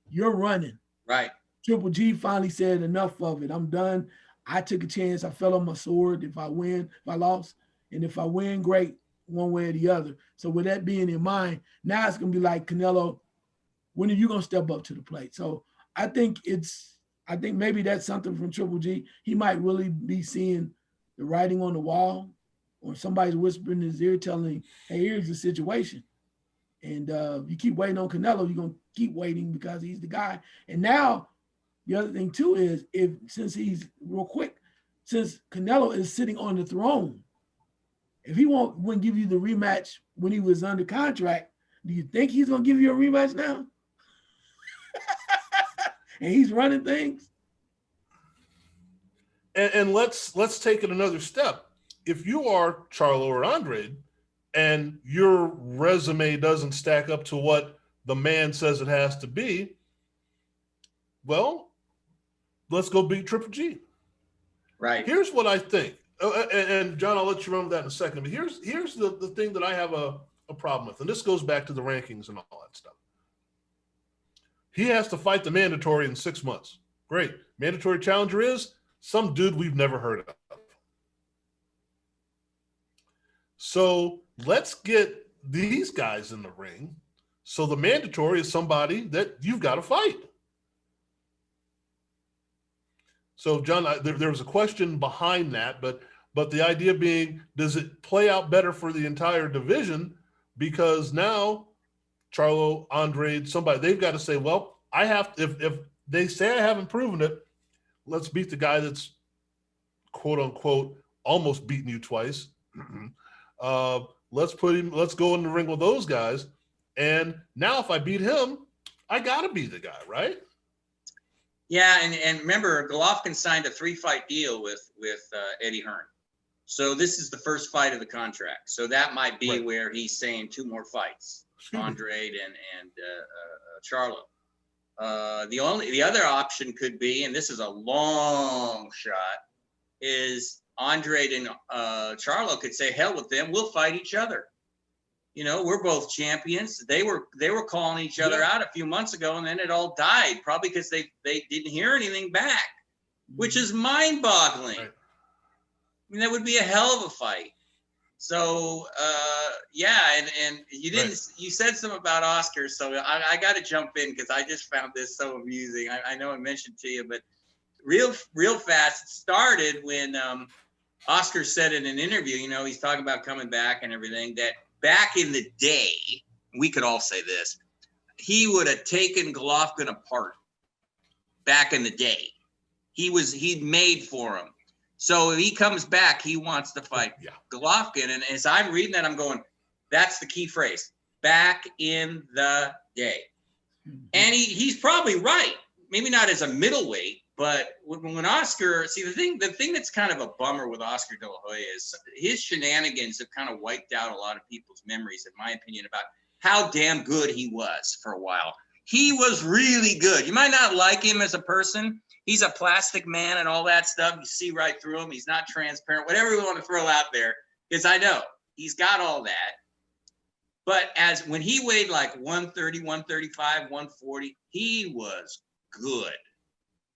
you're running. Right. Triple G finally said, enough of it. I'm done. I took a chance. I fell on my sword. If I win, if I lost, and if I win, great, one way or the other. So with that being in mind, now it's going to be like, Canelo, when are you going to step up to the plate? So I think maybe that's something from Triple G. He might really be seeing the writing on the wall, or somebody's whispering in his ear telling him, hey, here's the situation. And you keep waiting on Canelo, you're going to keep waiting because he's the guy. And now the other thing too is, since Canelo is sitting on the throne, if he wouldn't give you the rematch when he was under contract, do you think he's going to give you a rematch now? And he's running things. And let's take it another step. If you are Charlo or Andrade and your resume doesn't stack up to what the man says it has to be, well, let's go beat Triple G. Right. Here's what I think. And John, I'll let you run with that in a second. But here's the thing that I have a problem with. And this goes back to the rankings and all that stuff. He has to fight the mandatory in 6 months. Great. Mandatory challenger is some dude we've never heard of. So let's get these guys in the ring. So the mandatory is somebody that you've got to fight. So, John, there was a question behind that, but the idea being, does it play out better for the entire division? Because now Charlo, Andrade, somebody, they've got to say, well, I have, if they say I haven't proven it, let's beat the guy that's, quote unquote, almost beaten you twice. Let's go in the ring with those guys. And now if I beat him, I got to be the guy, right? Yeah, and remember, Golovkin signed a 3-fight deal with Eddie Hearn. So this is the first fight of the contract. So that might be where he's saying 2 more fights, Andrade and Charlo. The other option could be, and this is a long shot, is Andrade and Charlo could say, hell with them, we'll fight each other. You know, we're both champions. They were calling each other out a few months ago, and then it all died, probably because they didn't hear anything back, which is mind-boggling. Right. I mean, that would be a hell of a fight. So, yeah, and you didn't you said something about Oscar, so I got to jump in because I just found this so amusing. I know I mentioned to you, but real fast, it started when Oscar said in an interview, you know, he's talking about coming back and everything, that back in the day, we could all say this, he would have taken Golovkin apart back in the day. He'd made for him. So if he comes back, he wants to fight Golovkin. And as I'm reading that, I'm going, that's the key phrase, back in the day. And he's probably right. Maybe not as a middleweight, but when Oscar, see, the thing that's kind of a bummer with Oscar De La Hoya is his shenanigans have kind of wiped out a lot of people's memories, in my opinion, about how damn good he was for a while. He was really good. You might not like him as a person. He's a plastic man and all that stuff. You see right through him. He's not transparent, whatever we want to throw out there, because I know he's got all that. But when he weighed like 130, 135, 140, he was good.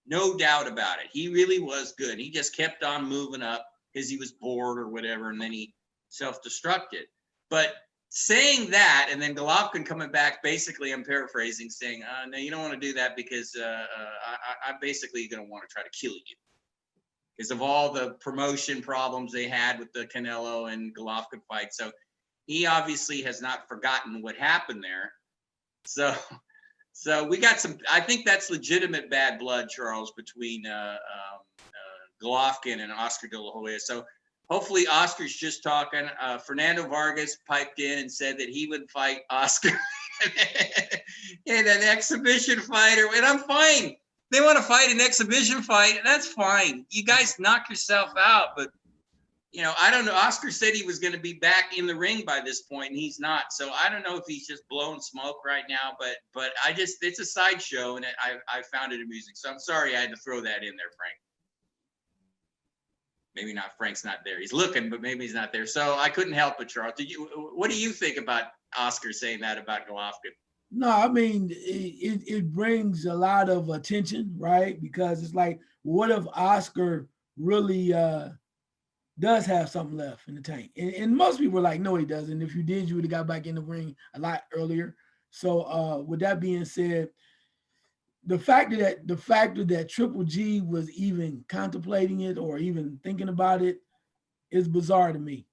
No doubt about it. He really was good. He just kept on moving up because he was bored or whatever, and then he self-destructed. But saying that, and then Golovkin coming back, basically, I'm paraphrasing, saying, no, you don't want to do that because I'm basically going to want to try to kill you because of all the promotion problems they had with the Canelo and Golovkin fight. So he obviously has not forgotten what happened there. So we got some, I think that's legitimate bad blood, Charles, between Golovkin and Oscar De La Hoya. So hopefully Oscar's just talking. Fernando Vargas piped in and said that he would fight Oscar in an exhibition fight, and I'm fine. They want to fight an exhibition fight, and that's fine. You guys knock yourself out, but you know, I don't know. Oscar said he was going to be back in the ring by this point, and he's not. So I don't know if he's just blowing smoke right now, but it's a sideshow, and I found it amusing. So I'm sorry I had to throw that in there, Frank. Maybe not. Frank's not there. He's looking, but maybe he's not there. So I couldn't help it, Charles. What do you think about Oscar saying that about Golovkin? No, I mean, it brings a lot of attention, right? Because it's like, what if Oscar really does have something left in the tank? And most people are like, no, he doesn't. If you did, you would have got back in the ring a lot earlier. So with that being said, the fact that Triple G was even contemplating it or even thinking about it is bizarre to me.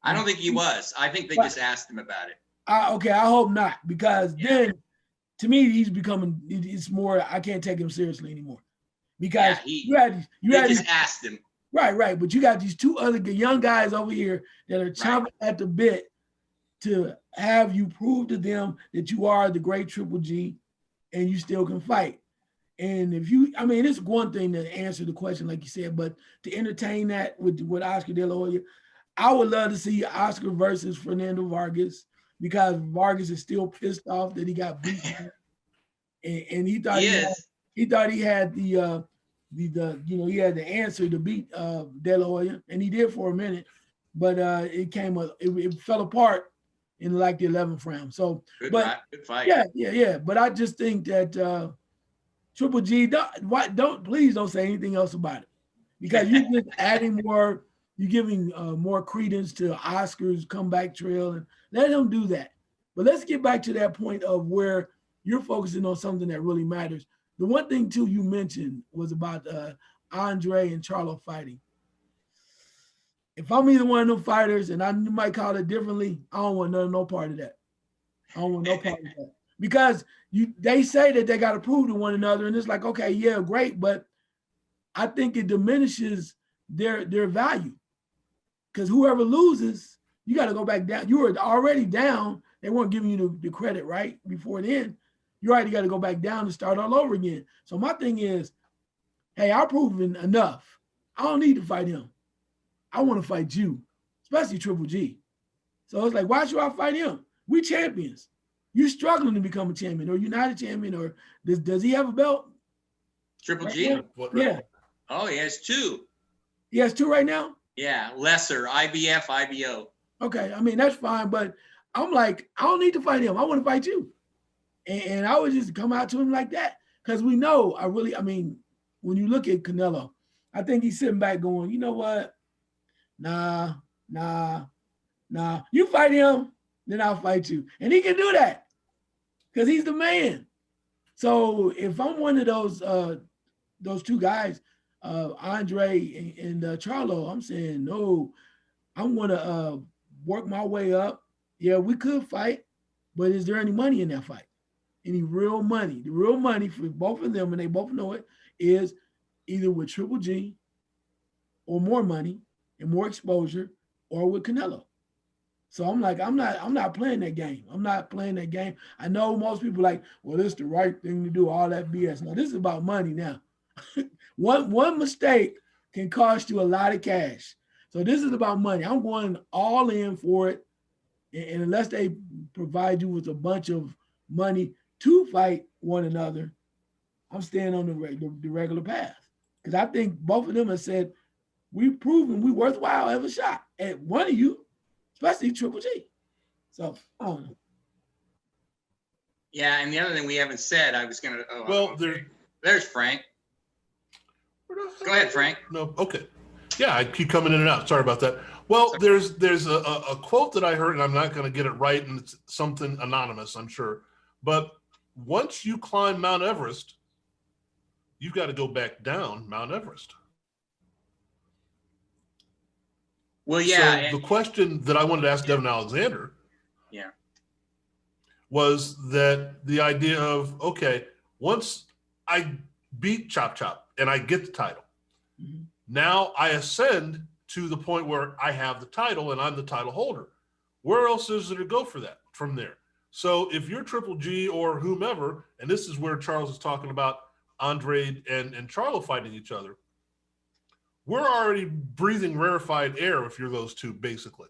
I don't think he was. I think they just asked him about it. Okay, I hope not, because then to me he's becoming. It's more. I can't take him seriously anymore because you just asked him. Right. But you got these 2 other young guys over here that are chomping at the bit to have you prove to them that you are the great Triple G and you still can fight. And it's one thing to answer the question, like you said, but to entertain that with Oscar De La Hoya, I would love to see Oscar versus Fernando Vargas, because Vargas is still pissed off that he got beaten. And he thought He thought he had the he had the answer to beat De La Hoya, and he did for a minute, but it fell apart in like the 11th round. So, Good fight. Yeah. But I just think that Triple G, please don't say anything else about it, because you're just adding more. You're giving more credence to Oscar's comeback trail, and let him do that. But let's get back to that point of where you're focusing on something that really matters. The one thing too you mentioned was about Andre and Charlo fighting. If I'm either one of them fighters, and you might call it differently, I don't want no part of that. I don't want no part of that, because they say that they got to prove to one another, and it's like, okay, yeah, great, but I think it diminishes their value, because whoever loses, you got to go back down. You were already down. They weren't giving you the credit right before then. You already got to go back down and start all over again. So my thing is, hey, I've proven enough. I don't need to fight him. I want to fight you, especially Triple G. So it's like, why should I fight him? We champions. You're struggling to become a champion, or you're not a champion, or does he have a belt? Triple G? Yeah. Oh, he has 2. He has 2 right now? Yeah, lesser, IBF, IBO. Okay, I mean, that's fine, but I'm like, I don't need to fight him. I want to fight you. And I would just come out to him like that, because we know, when you look at Canelo, I think he's sitting back going, you know what? Nah. You fight him, then I'll fight you. And he can do that because he's the man. So if I'm one of those 2 guys, Andre and Charlo, I'm saying, no, I want to work my way up. Yeah, we could fight, but is there any money in that fight? Any real money? The real money for both of them, and they both know it, is either with Triple G, or more money and more exposure, or with Canelo. So I'm like, I'm not playing that game. I'm not playing that game. I know most people like, well, it's the right thing to do, all that BS. No, this is about money now. One mistake can cost you a lot of cash. So this is about money. I'm going all in for it. And unless they provide you with a bunch of money to fight one another, I'm staying on the regular path. Because I think both of them have said, we've proven we worthwhile have a shot at one of you, especially Triple G. So, I don't know. Yeah, and the other thing we haven't said, I was going to, there's Frank. Go ahead, Frank. No, okay. Yeah, I keep coming in and out. Sorry about that. Well, there's a quote that I heard, and I'm not going to get it right, and it's something anonymous, I'm sure. But once you climb Mount Everest, you've got to go back down Mount Everest. Well, yeah. So the question that I wanted to ask Devin Alexander was that the idea of, okay, once I beat Chop Chop and I get the title, now I ascend to the point where I have the title and I'm the title holder. Where else is there to go from there? So if you're Triple G or whomever, and this is where Charles is talking about Andre and Charlo fighting each other, we're already breathing rarefied air if you're those 2, basically.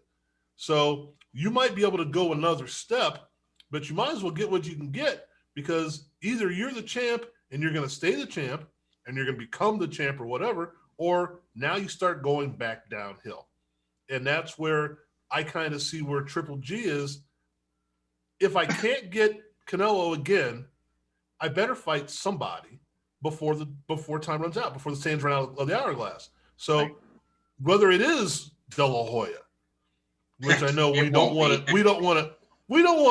So you might be able to go another step, but you might as well get what you can get, because either you're the champ and you're going to stay the champ and you're going to become the champ or whatever, or now you start going back downhill. And that's where I kind of see where Triple G is. If I can't get Canelo again, I better fight somebody before time runs out, before the sands run out of the hourglass. So whether it is De La Hoya, which I know we don't want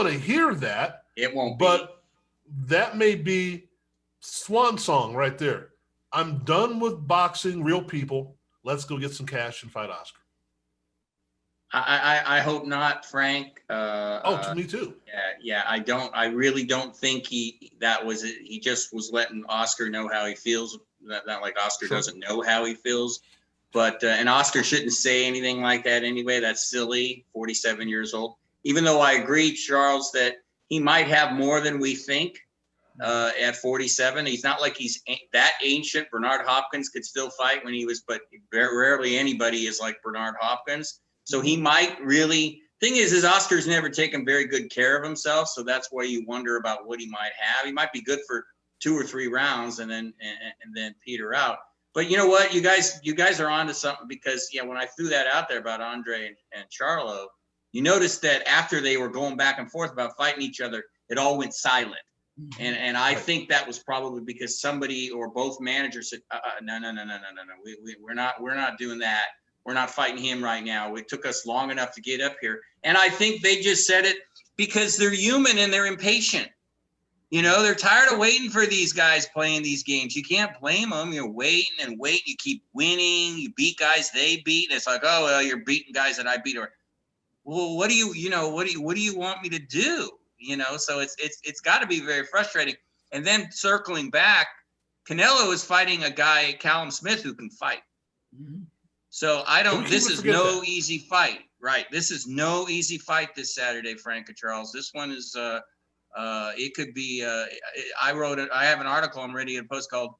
to hear that. It won't but that may be swan song right there. I'm done with boxing real people. Let's go get some cash and fight Oscar. I hope not, Frank. To me too. Yeah. I really don't think he just was letting Oscar know how he feels. Not like Oscar doesn't know how he feels, but and Oscar shouldn't say anything like that anyway. That's silly. 47 years old. Even though I agree, Charles, that he might have more than we think. At 47, he's not like he's that ancient. Bernard Hopkins could still fight when he was, but rarely anybody is like Bernard Hopkins. So he might really. Thing is Oscar's never taken very good care of himself, so that's why you wonder about what he might have. He might be good for 2 or 3 rounds and then peter out. But you know what, you guys are onto something, because when I threw that out there about Andre and Charlo, you noticed that after they were going back and forth about fighting each other, it all went silent. And I think that was probably because somebody or both managers said, no, we're not doing that. We're not fighting him right now. It took us long enough to get up here. And I think they just said it because they're human and they're impatient. They're tired of waiting for these guys playing these games. You can't blame them. You're waiting and waiting. You keep winning. You beat guys they beat. And it's like, oh, well, you're beating guys that I beat. Or, well, what do you want me to do? So it's got to be very frustrating. And then circling back, Canelo is fighting a guy, Callum Smith, who can fight. Mm-hmm. So this is no easy fight, right? This is no easy fight this Saturday, Frank and Charles. This one is, it could be, I have an article I'm ready to post called,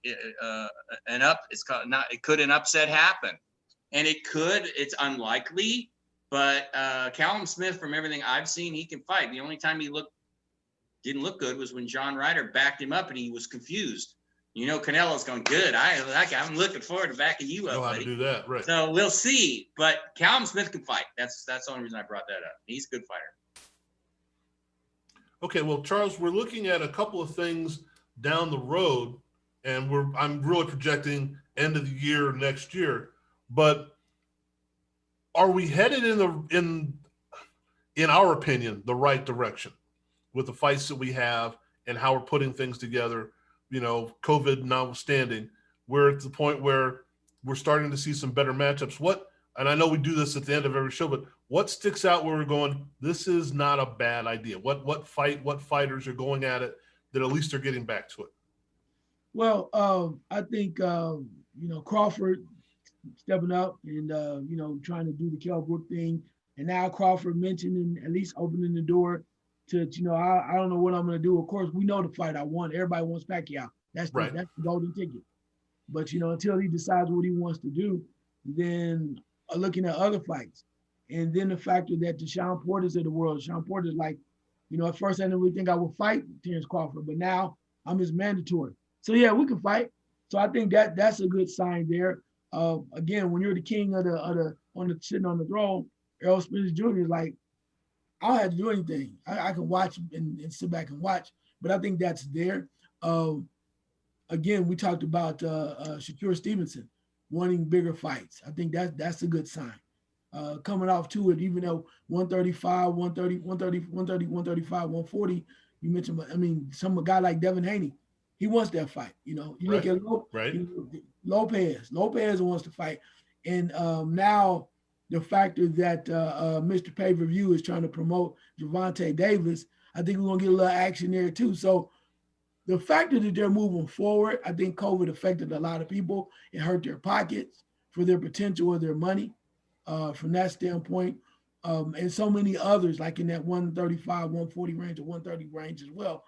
could an upset happen? And it's unlikely, but Callum Smith, from everything I've seen, he can fight. The only time he didn't look good was when John Ryder backed him up and he was confused. Canelo's going, good. I'm looking forward to backing you up. Know how to do that, right? So we'll see. But Callum Smith can fight. That's the only reason I brought that up. He's a good fighter. Okay, well, Charles, we're looking at a couple of things down the road, and I'm really projecting end of the year next year. But are we headed in our opinion, the right direction with the fights that we have and how we're putting things together? COVID notwithstanding, we're at the point where we're starting to see some better matchups. And I know we do this at the end of every show, but what sticks out where we're going, this is not a bad idea? What fighters are going at it that at least are getting back to it? Well, I think, Crawford stepping up and, trying to do the Kell Brook thing. And now Crawford mentioning, at least opening the door to, I don't know what I'm going to do. Of course, we know the fight I want. Everybody wants Pacquiao. That's the golden ticket. But, until he decides what he wants to do, then looking at other fights. And then the factor that the Sean Porters of the world, Sean Porter's like, at first I didn't really think I would fight Terrence Crawford, but now I'm his mandatory. So yeah, we can fight. So I think that's a good sign there. Again, when you're the king of the sitting on the throne, Errol Spence Jr. is like, I don't have to do anything. I can watch and sit back and watch, but I think that's there. Again, we talked about Shakur Stevenson wanting bigger fights. I think that's a good sign. Coming off to it, even though 135, 135, 140, you mentioned, a guy like Devin Haney, he wants that fight. You look at Lopez wants to fight. And now the factor that Mr. Pay-Per-View is trying to promote Gervonta Davis, I think we're going to get a little action there too. So the factor that they're moving forward, I think COVID affected a lot of people. It hurt their pockets for their potential or their money from that standpoint. And so many others, like in that 135, 140 range or 130 range as well.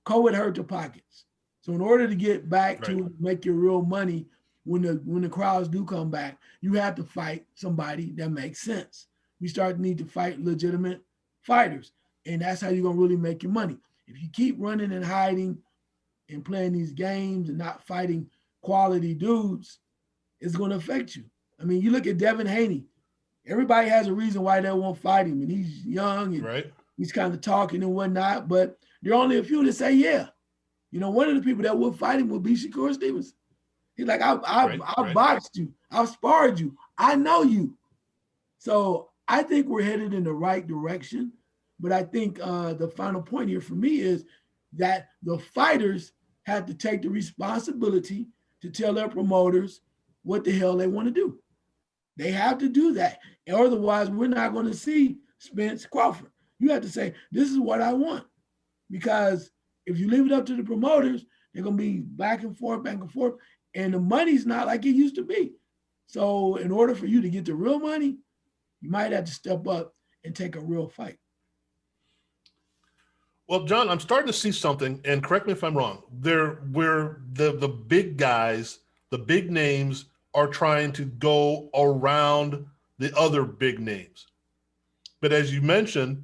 COVID hurt the pockets. So in order to get back to make your real money, when the crowds do come back, you have to fight somebody that makes sense. We start to need to fight legitimate fighters. And that's how you're going to really make your money. If you keep running and hiding and playing these games and not fighting quality dudes, it's going to affect you. You look at Devin Haney. Everybody has a reason why they won't fight him. And he's young and he's kind of talking and whatnot. But there are only a few that say, yeah. One of the people that would fight him would be Shakur Stevenson. He's like, I boxed you. I've sparred you. I know you. So I think we're headed in the right direction. But I think the final point here for me is that the fighters have to take the responsibility to tell their promoters what the hell they want to do. They have to do that. Or otherwise, we're not going to see Spence Crawford. You have to say, this is what I want. Because if you leave it up to the promoters, they're going to be back and forth. And the money's not like it used to be. So in order for you to get the real money, you might have to step up and take a real fight. Well, John, I'm starting to see something, and correct me if I'm wrong. Where the big guys, the big names are trying to go around the other big names. But as you mentioned,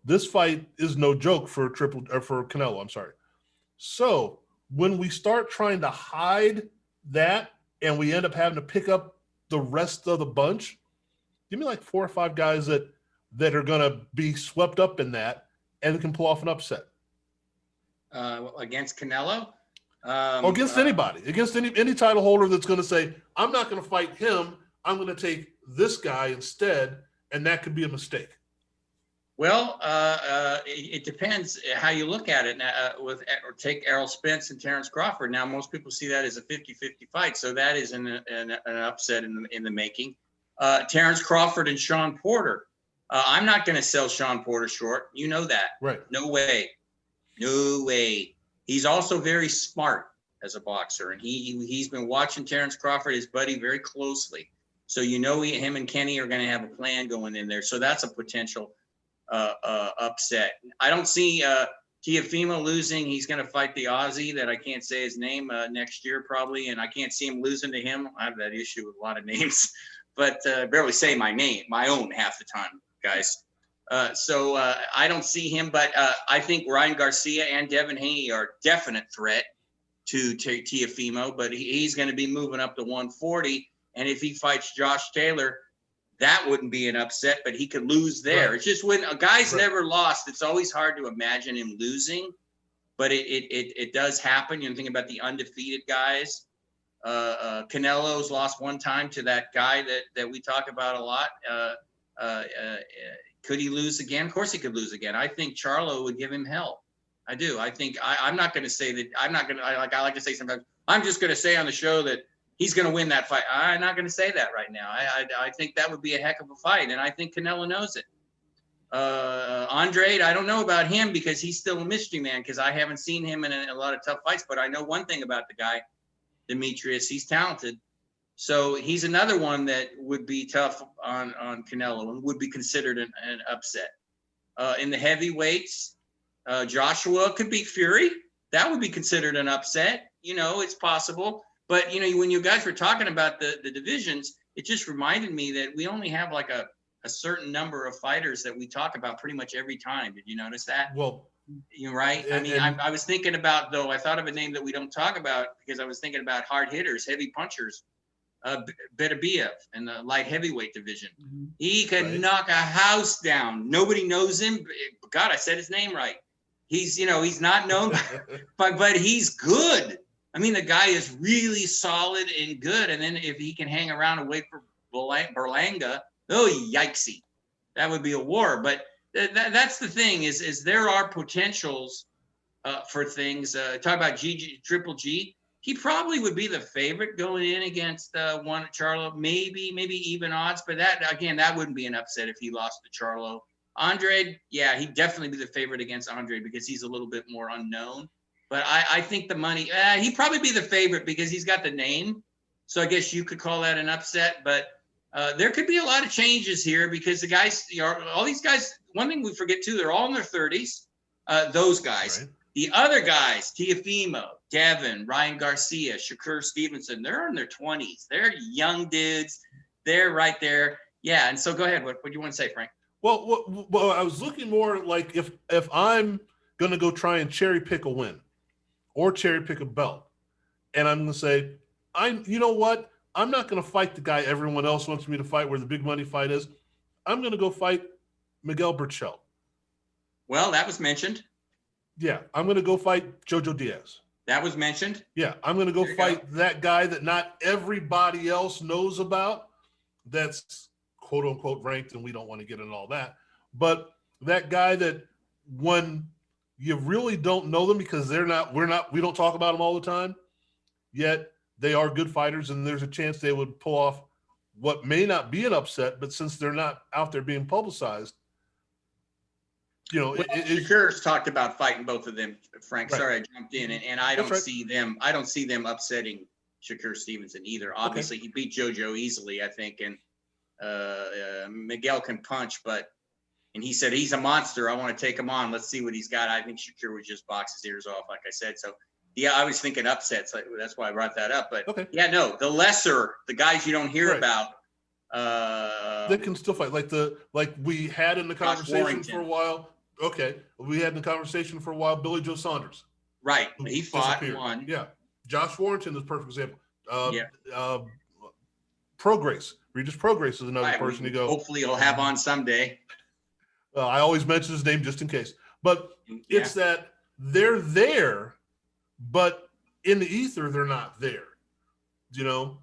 this fight is no joke for Canelo. I'm sorry. So when we start trying to hide that and we end up having to pick up the rest of the bunch, give me like 4 or 5 guys that are going to be swept up in that and can pull off an upset. Against Canelo? Or against anybody, against any title holder that's going to say, I'm not going to fight him. I'm going to take this guy instead. And that could be a mistake. Well, it depends how you look at it. Or take Errol Spence and Terrence Crawford. Now, most people see that as a 50-50 fight, so that is an upset in the making. Terrence Crawford and Sean Porter. I'm not going to sell Sean Porter short. You know that. Right. No way. No way. He's also very smart as a boxer, and he's been watching Terrence Crawford, his buddy, very closely. So him and Kenny are going to have a plan going in there. So that's a potential upset. I don't see Teofimo losing. He's going to fight the Aussie that I can't say his name next year probably, and I can't see him losing to him. I have that issue with a lot of names, but barely say my own half the time, guys. So I don't see him, but I think Ryan Garcia and Devin Haney are a definite threat to Teofimo, but he's going to be moving up to 140. And if he fights Josh Taylor, that wouldn't be an upset, but he could lose there. Right. It's just when a guy's never lost, it's always hard to imagine him losing, but it does happen. You think about the undefeated guys. Canelo's lost one time to that guy that we talk about a lot. Could he lose again? Of course he could lose again. I think Charlo would give him hell. I do. I think I'm not going to say that. I like to say sometimes, I'm just going to say on the show that he's going to win that fight. I'm not going to say that right now. I think that would be a heck of a fight, and I think Canelo knows it. Andrade, I don't know about him because he's still a mystery man because I haven't seen him in a lot of tough fights, but I know one thing about the guy, Demetrius, he's talented. So he's another one that would be tough on Canelo and would be considered an upset. In the heavyweights, Joshua could beat Fury. That would be considered an upset. It's possible. But, when you guys were talking about the divisions, it just reminded me that we only have like a certain number of fighters that we talk about pretty much every time. Did you notice that? Well, you're right. I was thinking about, though, I thought of a name that we don't talk about because I was thinking about hard hitters, heavy punchers. Beterbiev in the light heavyweight division. Mm-hmm. He can knock a house down. Nobody knows him. God, I said his name right. He's not known, but he's good. I mean, the guy is really solid and good. And then if he can hang around and wait for Berlanga, oh, yikesy. That would be a war. But that's the thing is there are potentials for things. Talk about Triple G. He probably would be the favorite going in against one Charlo, maybe even odds. But that wouldn't be an upset if he lost to Charlo. Andrade, yeah, he'd definitely be the favorite against Andrade because he's a little bit more unknown. But I think the money, he'd probably be the favorite because he's got the name. So I guess you could call that an upset. But there could be a lot of changes here because the guys, all these guys, one thing we forget too, they're all in their 30s, those guys. Right. The other guys, Teofimo, Devin, Ryan Garcia, Shakur Stevenson, they're in their 20s. They're young dudes. They're right there. Yeah, and so go ahead. What do you want to say, Frank? Well, I was looking more like if I'm going to go try and cherry pick a win or cherry pick a belt, and I'm going to say, you know what? I'm not going to fight the guy everyone else wants me to fight where the big money fight is. I'm going to go fight Miguel Berchelt. Well, that was mentioned. Yeah, I'm going to go fight Jojo Diaz. That was mentioned. Yeah, I'm going to go fight that guy that not everybody else knows about. That's quote unquote ranked, and we don't want to get into all that. But that guy that when you really don't know them because we don't talk about them all the time, yet they are good fighters, and there's a chance they would pull off what may not be an upset, but since they're not out there being publicized, Shakur's talked about fighting both of them, Frank. Right. Sorry, I jumped in, and I don't see them. I don't see them upsetting Shakur Stevenson either. Obviously, he beat JoJo easily, I think, and Miguel can punch, and he said he's a monster. I want to take him on. Let's see what he's got. I think Shakur would just box his ears off, like I said. So, yeah, I was thinking upsets. That's why I brought that up. But the guys you don't hear about. They can still fight like we had in the conversation for a while. Okay, we had in the conversation for a while. Billy Joe Saunders, Right. He fought and disappeared. won. Yeah. Josh Warrington is a perfect example. Yeah. Progress. Regis Progress is another Right. person you go. Hopefully he'll have on someday. I always mention his name just in case. But Yeah. it's that they're there, but in the ether, they're not there. You know?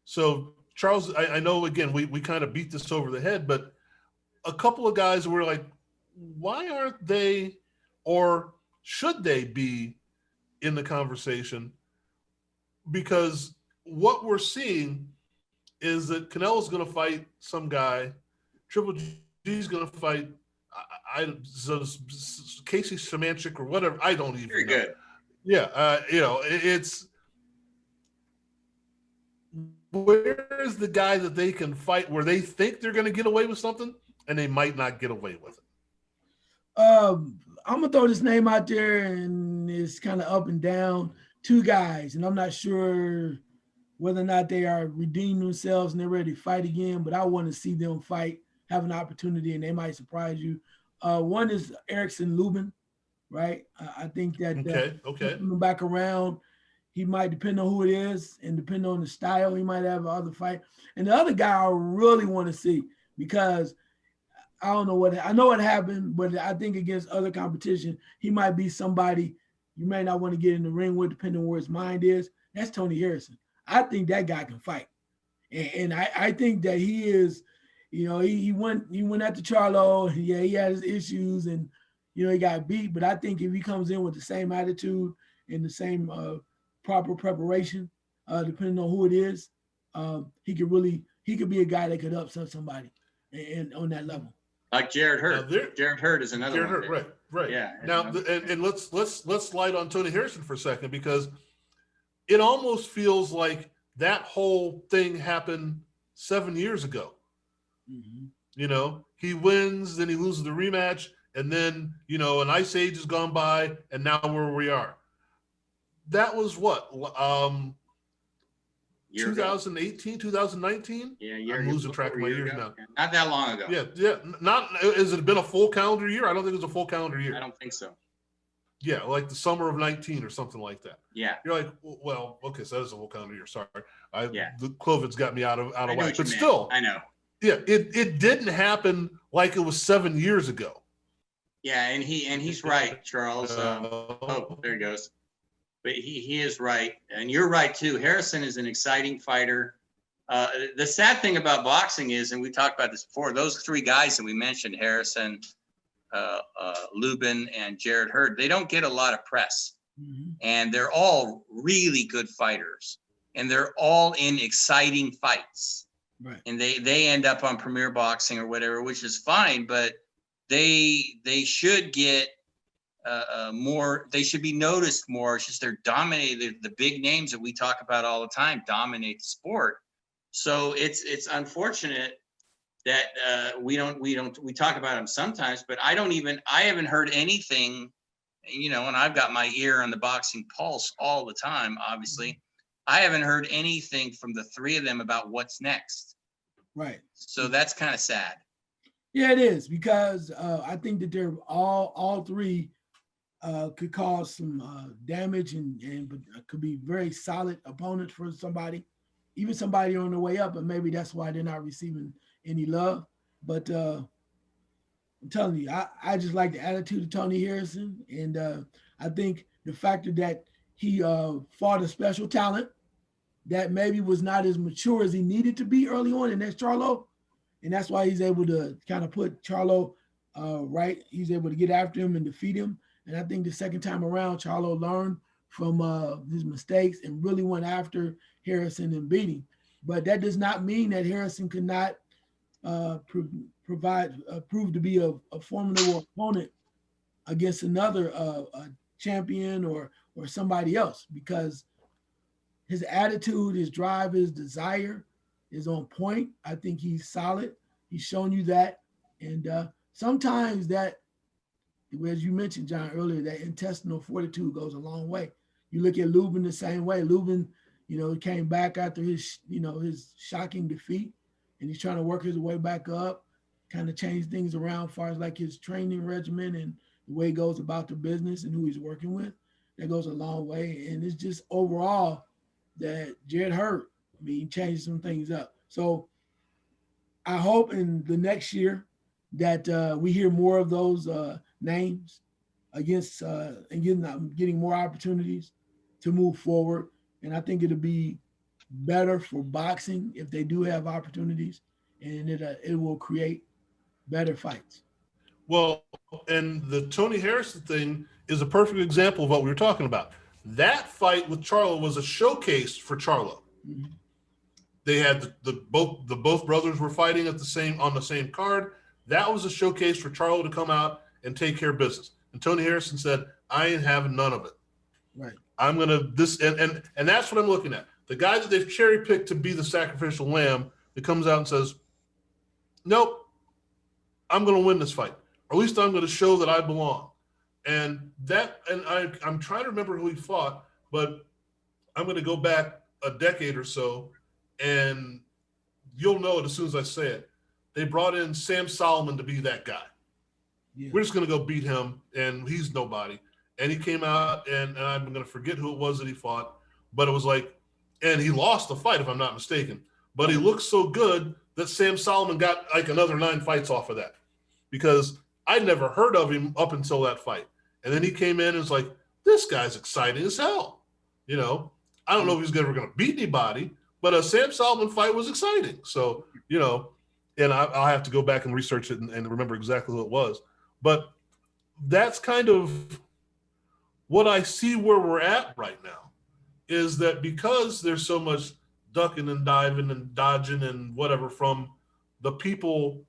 So Charles, I know, again, we kind of beat this over the head, but a couple of guys were like, why aren't they, or should they be in the conversation? Because what we're seeing is that Canelo's going to fight some guy, Triple G's going to fight Casey Szymanczyk or whatever. I don't even Very know. good. Yeah, it's where's the guy that they can fight where they think they're going to get away with something and they might not get away with it. I'm gonna throw this name out there, and it's kind of up and down. Two guys, and I'm not sure whether or not they are redeeming themselves and they're ready to fight again. But I want to see them fight, have an opportunity, and they might surprise you. One is Erickson Lubin, right? I think that Okay. coming back around, he might, depend on who it is and depend on the style, he might have other fight. And the other guy I really want to see, because I don't know I know what happened, but I think against other competition, he might be somebody you may not want to get in the ring with, depending on where his mind is. That's Tony Harrison. I think that guy can fight. And I think that he is, he went after Charlo. Yeah, he had his issues and, he got beat. But I think if he comes in with the same attitude and the same proper preparation, depending on who it is, he could be a guy that could upset somebody and on that level. Like Jared Hurd. Jared Hurd is another one. Right. Yeah. Now, and let's slide on Tony Harrison for a second, because it almost feels like that whole thing happened 7 years ago. Mm-hmm. He wins, then he loses the rematch, and then, an ice age has gone by, and now where we are. That was what? 2018, 2019? Yeah, I'm losing track of my years now. Not that long ago. Yeah. Has it been a full calendar year? I don't think it was a full calendar year. I don't think so. Yeah, like the summer of 19 or something like that. Yeah. You're like, well, okay, so that is a whole calendar year. Sorry. Yeah. The COVID's got me out of whack. But meant. still. I know. Yeah, it didn't happen like it was 7 years ago. Yeah, and he's right, Charles. There he goes. But he is right, and you're right too. Harrison is an exciting fighter. The sad thing about boxing is, and we talked about this before, those three guys that we mentioned, Harrison, Lubin, and Jared Hurd, they don't get a lot of press. Mm-hmm. And they're all really good fighters, and they're all in exciting fights. Right. And they end up on Premier Boxing or whatever, which is fine, but they should get more, they should be noticed more. It's just they're dominated. The big names that we talk about all the time dominate the sport. So it's unfortunate that we talk about them sometimes, but I haven't heard anything, and I've got my ear on the boxing pulse all the time, obviously. I haven't heard anything from the three of them about what's next. Right. So that's kind of sad. Yeah, it is, because I think that they're all three could cause some damage and could be very solid opponents for somebody, even somebody on the way up, and maybe that's why they're not receiving any love. But I'm telling you, I just like the attitude of Tony Harrison, and I think the factor that he fought a special talent that maybe was not as mature as he needed to be early on, and that's Charlo. And that's why he's able to kind of put Charlo right. He's able to get after him and defeat him. And I think the second time around, Charlo learned from his mistakes and really went after Harrison and beat him. But that does not mean that Harrison could not prove to be a formidable opponent against another champion or somebody else, because his attitude, his drive, his desire is on point. I think he's solid. He's shown you that. And sometimes that, as you mentioned, John, earlier, that intestinal fortitude goes a long way. You look at Lubin the same way. Lubin, came back after his shocking defeat, and he's trying to work his way back up, kind of change things around as far as like his training regimen and the way he goes about the business and who he's working with. that goes a long way. And it's just overall that Jared Hurt, I mean, he changed some things up. So I hope in the next year that we hear more of those names against and getting more opportunities to move forward. And I think it'll be better for boxing if they do have opportunities, and it will create better fights. Well, and the Tony Harrison thing is a perfect example of what we were talking about. That fight with Charlo was a showcase for Charlo. Mm-hmm. They had both brothers were fighting on the same card. That was a showcase for Charlo to come out and take care of business. And Tony Harrison said, "I ain't having none of it. Right. I'm gonna this and that's what I'm looking at. The guy that they've cherry picked to be the sacrificial lamb that comes out and says, nope, I'm gonna win this fight. Or at least I'm gonna show that I belong." And I'm trying to remember who he fought, but I'm gonna go back a decade or so, and you'll know it as soon as I say it. They brought in Sam Solomon to be that guy. Yeah. We're just gonna go beat him, and he's nobody. And he came out, and I'm going to forget who it was that he fought, but it was like, and he lost the fight, if I'm not mistaken. But he looked so good that Sam Solomon got like another 9 fights off of that, because I'd never heard of him up until that fight. And then he came in and was like, this guy's exciting as hell. You know, I don't know if he's ever going to beat anybody, but a Sam Solomon fight was exciting. So, you know, and I'll have to go back and research it and remember exactly who it was. But that's kind of what I see where we're at right now, is that because there's so much ducking and diving and dodging and whatever from the people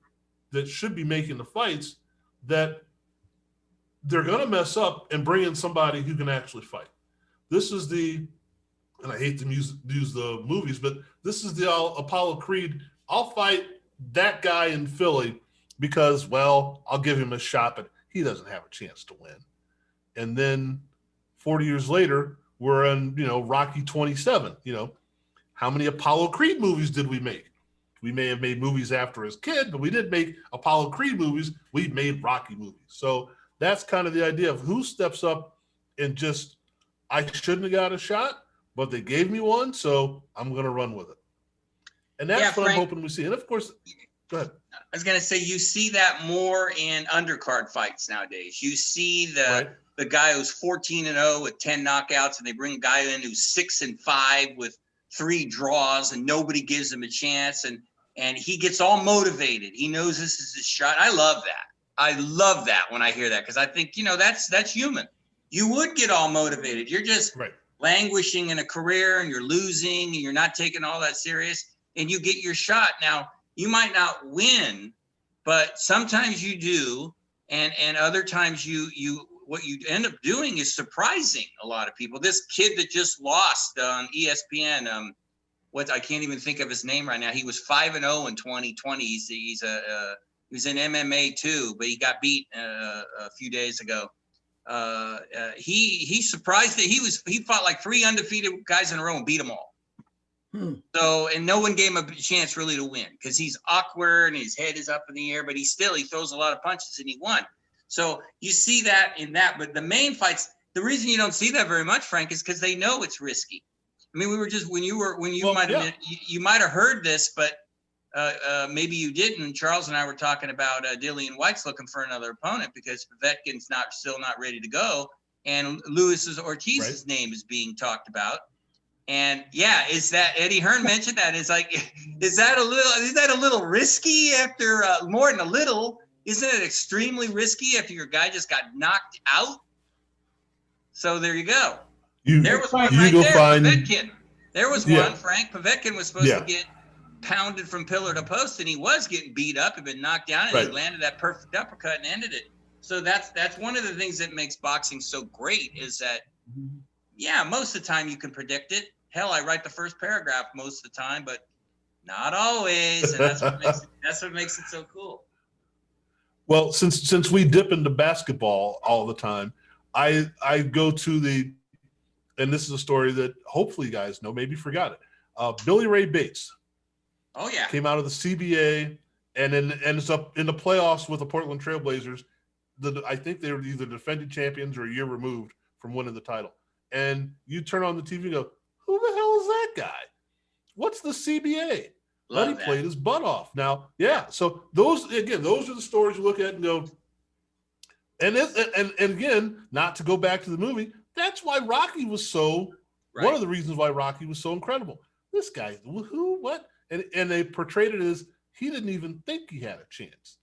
that should be making the fights, that they're going to mess up and bring in somebody who can actually fight. This is and I hate to use the movies, but this is the Apollo Creed. I'll fight that guy in Philly because, well, I'll give him a shot, but he doesn't have a chance to win. And then 40 years later, we're in, Rocky 27. How many Apollo Creed movies did we make? We may have made movies after his kid, but we didn't make Apollo Creed movies. We made Rocky movies. So that's kind of the idea of who steps up and just, I shouldn't have got a shot, but they gave me one, so I'm going to run with it. And that's what Frank, I'm hoping we see. And of course, go ahead. I was going to say, you see that more in undercard fights nowadays. You see the guy who's 14-0 with 10 knockouts, and they bring a guy in who's 6-5 with 3 draws, and nobody gives him a chance, and he gets all motivated. He knows this is his shot. I love that. I love that when I hear that, because I think, that's human. You would get all motivated. You're just languishing in a career, and you're losing, and you're not taking all that serious, and you get your shot. Now, you might not win, but sometimes you do, and other times what you end up doing is surprising a lot of people. This kid that just lost on ESPN, I can't even think of his name right now. He was 5-0 in 2020. He's in MMA too, but he got beat a few days ago. He surprised that he fought like 3 undefeated guys in a row and beat them all. So, and no one gave him a chance really to win, because he's awkward and his head is up in the air, but he throws a lot of punches, and he won. So you see that in that, but the main fights, the reason you don't see that very much, Frank, is because they know it's risky. I mean, we were just, you might have heard this, but maybe you didn't. Charles and I were talking about Dillian White's looking for another opponent because Povetkin's still not ready to go, and Luis Ortiz's name is being talked about. And yeah, is that Eddie Hearn mentioned that? Is that a little risky after more than a little? Isn't it extremely risky after your guy just got knocked out? So there you go. There was one right there, Povetkin. There was one, Frank. Povetkin was supposed to get pounded from pillar to post, and he was getting beat up and been knocked down, and he landed that perfect uppercut and ended it. So that's one of the things that makes boxing so great, is that, most of the time you can predict it. Hell, I write the first paragraph most of the time, but not always, and that's what makes it so cool. Well, since we dip into basketball all the time, I go to and this is a story that hopefully you guys know, maybe forgot it. Billy Ray Bates. Oh yeah. Came out of the CBA and then ends up in the playoffs with the Portland Trailblazers. I think they were either defending champions or a year removed from winning the title. And you turn on the TV and go, who the hell is that guy? What's the CBA? But he played his butt off. Now, yeah. So those are the stories you look at and go, and again, not to go back to the movie, that's why Rocky was so, one of the reasons why Rocky was so incredible. This guy, who, what? And they portrayed it as he didn't even think he had a chance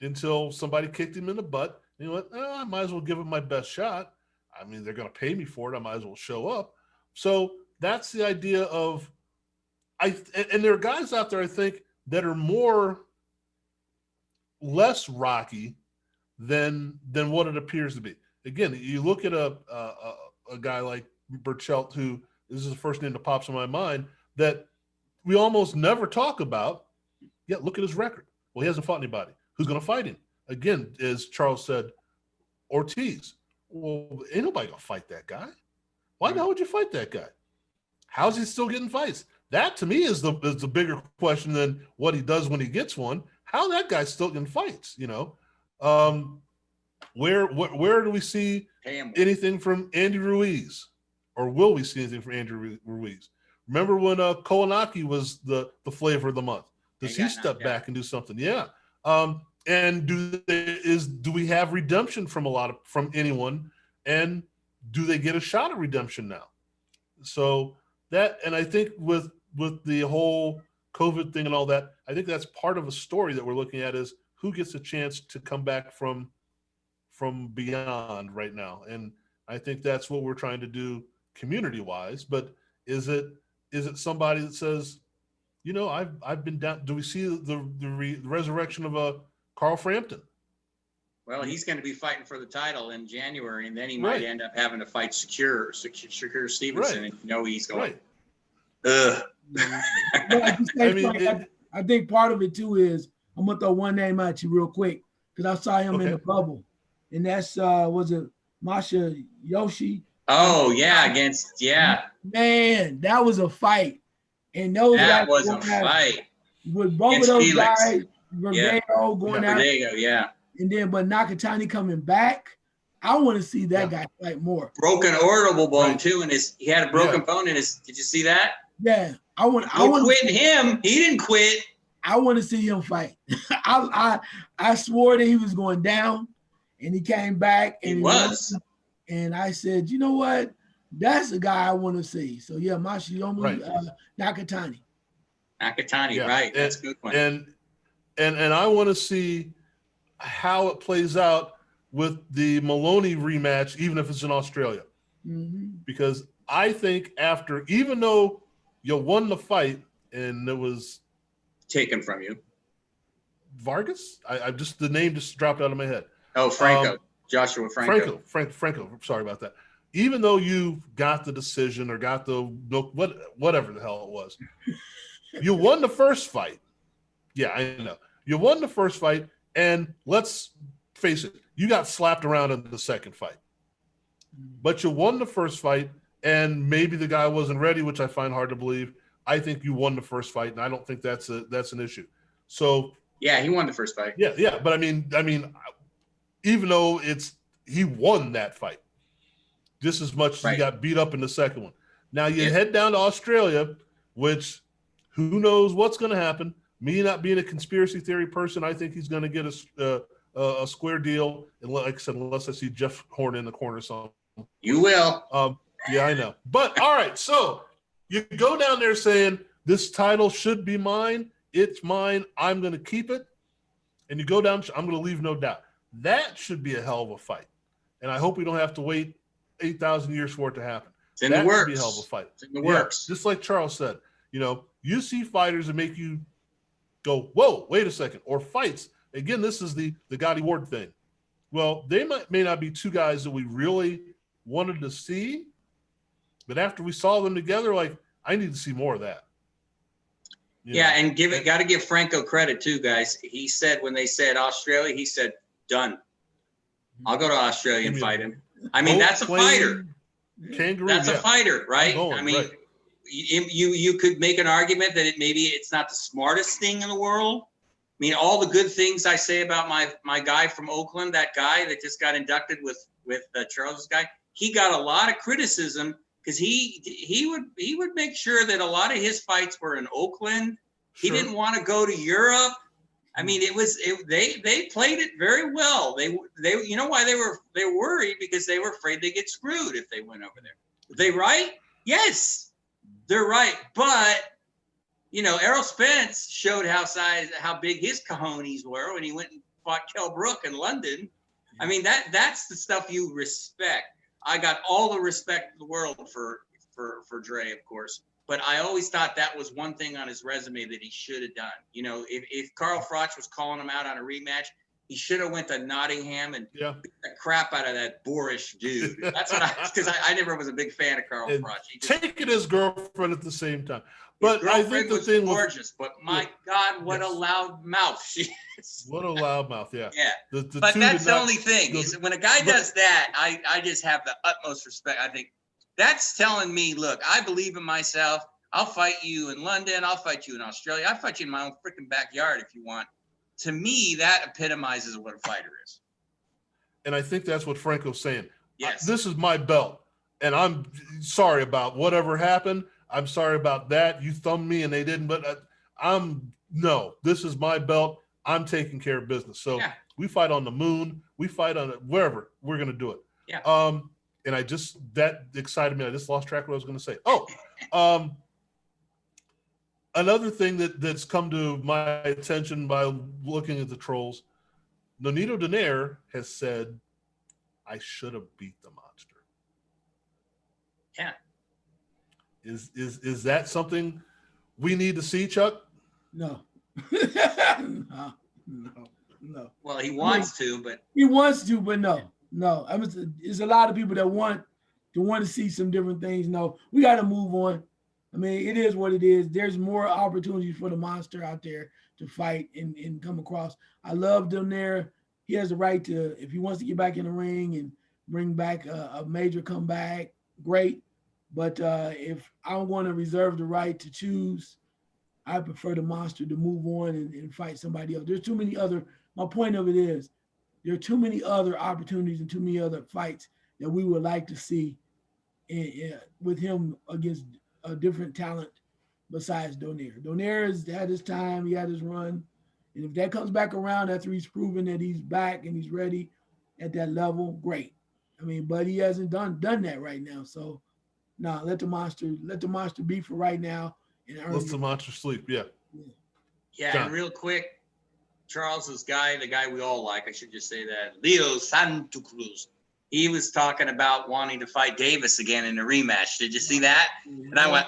until somebody kicked him in the butt. And he went, I might as well give him my best shot. I mean, they're going to pay me for it. I might as well show up. So that's the idea of, and there are guys out there, I think, that are less Rocky than what it appears to be. Again, you look at a guy like Burchelt, who this is the first name that pops in my mind that we almost never talk about. Yeah, look at his record. Well, he hasn't fought anybody. Who's going to fight him? Again, as Charles said, Ortiz. Well, ain't nobody going to fight that guy. Why the hell would you fight that guy? How's he still getting fights? That, to me, is the bigger question than what he does when he gets one. How that guy's still getting fights, you know? Where do we see anything from Andy Ruiz? Or will we see anything from Andy Ruiz? Remember when Kownacki was the flavor of the month? Does he step back and do something? Yeah. And do we have redemption from anyone? And do they get a shot at redemption now? So that, and I think with the whole COVID thing and all that, I think that's part of a story that we're looking at is who gets a chance to come back from beyond right now. And I think that's what we're trying to do community-wise. But is it somebody that says, you know, I've been down? Do we see the resurrection of a Carl Frampton? Well, he's going to be fighting for the title in January, and then he might end up having to fight Shakur Stevenson, and he's going. Ugh. I think part of it too is I'm gonna throw one name at you real quick because I saw him in the bubble, and that's was it Masha Yoshi? Oh yeah, man, that was a fight, and that was a fight with both of those Felix guys. Verdejo going out, and then but Nakatani coming back. I want to see that guy fight more. Broken orbital bone too, and he had a broken bone in his. Did you see that? Yeah, I want quit him. He didn't quit. I want to see him fight. I swore that he was going down, and he came back. And he was. And I said, you know what? That's the guy I want to see. So yeah, Masayumi Nakatani. Nakatani, right? That's a good one. And I want to see how it plays out with the Maloney rematch, even if it's in Australia, because I think even though you won the fight and it was taken from you, Vargas. The name just dropped out of my head. Oh, Franco, Joshua Franco. Franco. Sorry about that. Even though you got the decision or got the whatever the hell it was, you won the first fight. Yeah, I know. You won the first fight, and let's face it, you got slapped around in the second fight. But you won the first fight, and maybe the guy wasn't ready, which I find hard to believe. I think you won the first fight, and I don't think that's an issue. So yeah, he won the first fight. Yeah, but I mean, even though he won that fight just as much as he got beat up in the second one. Now you head down to Australia, which who knows what's going to happen. Me not being a conspiracy theory person, I think he's going to get a square deal. And like I said, unless I see Jeff Horn in the corner, something. You will. Yeah, I know. But all right, so you go down there saying this title should be mine. It's mine. I'm going to keep it. And you go down. I'm going to leave no doubt. That should be a hell of a fight. And I hope we don't have to wait 8,000 years for it to happen. It's in the works. Should be a hell of a fight. It's in the works. Just like Charles said, you see fighters that make you go, whoa, wait a second, or fights. Again, this is the Gotti Ward thing. Well, they may not be two guys that we really wanted to see, but after we saw them together, like, I need to see more of that. And got to give Franco credit too, guys. He said when they said Australia, he said, done. I'll go to Australia and fight him. I mean, that's a fighter. Kangaroo, that's a fighter, right? You could make an argument that maybe it's not the smartest thing in the world. I mean, all the good things I say about my guy from Oakland, that guy that just got inducted with Charles's guy, he got a lot of criticism because he would make sure that a lot of his fights were in Oakland. He didn't want to go to Europe. I mean, they played it very well. They you know why they were worried, because they were afraid they'd get screwed if they went over there. Are they right? Yes, they're right. But you know, Errol Spence showed how big his cojones were when he went and fought Kell Brook in London. I mean, that's the stuff you respect. I got all the respect in the world for Dre, of course. But I always thought that was one thing on his resume that he should have done. You know, if Carl Froch was calling him out on a rematch, he should have went to Nottingham and beat the crap out of that boorish dude. That's what because I never was a big fan of Carl Froch. Taking his girlfriend at the same time. But I think the thing was gorgeous. But my God, what a loud mouth she is. What a loud mouth, yeah. Yeah. But that's the only thing is when a guy does that, I just have the utmost respect. I think that's telling me, look, I believe in myself. I'll fight you in London. I'll fight you in Australia. I'll fight you in my own freaking backyard if you want. To me, that epitomizes what a fighter is. And I think that's what Franco's saying. Yes. This is my belt, and I'm sorry about whatever happened. I'm sorry about that. You thumbed me and they didn't, but no, this is my belt. I'm taking care of business. So we fight on the moon. We fight on it, wherever. We're going to do it. Yeah. And that excited me. I just lost track of what I was going to say. Another thing that's come to my attention by looking at the trolls, Nonito Donaire has said, I should have beat the monster. Yeah. Is that something we need to see, Chuck? No. No. Well, he wants to, but no. I mean, there's a lot of people that want to see some different things. No, we got to move on. I mean, it is what it is. There's more opportunities for the monster out there to fight and come across. I love Donaire. He has the right to, if he wants to get back in the ring and bring back a major comeback, great. But if I want to reserve the right to choose, I prefer the monster to move on and fight somebody else. There's too many other, my point of it is, there are too many other opportunities and too many other fights that we would like to see with him against a different talent besides Donaire. Donaire has had his time, he had his run. And if that comes back around after he's proven that he's back and he's ready at that level, great. I mean, but he hasn't done that right now. So let the monster be for right now. And let the monster sleep, yeah. Yeah, and real quick, Charles's guy, the guy we all like, I should just say that, Leo Santa Cruz. He was talking about wanting to fight Davis again in a rematch. Did you see that? And I went,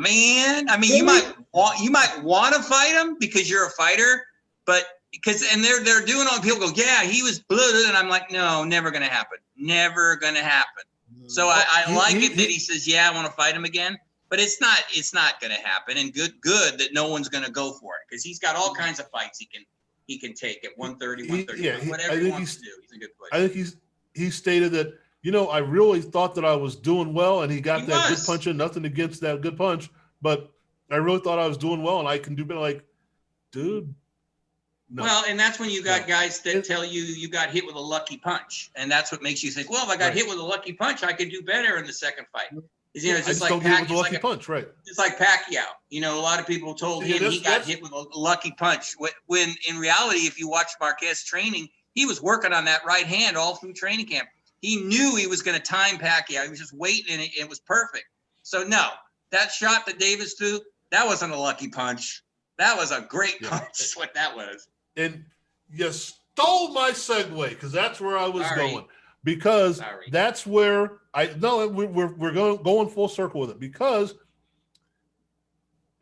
man. I mean, you might want to fight him because you're a fighter, but they're doing all, people go, yeah, he was blooded, and I'm like, no, never gonna happen. Never gonna happen. So I like it that he says, yeah, I want to fight him again, but it's not gonna happen. And good that no one's gonna go for it because he's got all kinds of fights he can take at 130, 130, whatever he wants to do. He's a good player. I think he stated that, I really thought that I was doing well, and he got that good punch in. Nothing against that good punch, but I really thought I was doing well, and I can do better. Like, dude. No. Well, and that's when you got guys that tell you got hit with a lucky punch, and that's what makes you think, well, if I got hit with a lucky punch, I could do better in the second fight. It's just like punch, right? It's like Pacquiao. A lot of people told him he got hit with a lucky punch. When in reality, if you watch Marquez training, he was working on that right hand all through training camp. He knew he was going to time Pacquiao. He was just waiting, and it was perfect. So no, that shot that Davis threw, that wasn't a lucky punch. That was a great punch. That's what that was. And you stole my segue because that's where I was going. Because that's where we're going full circle with it, because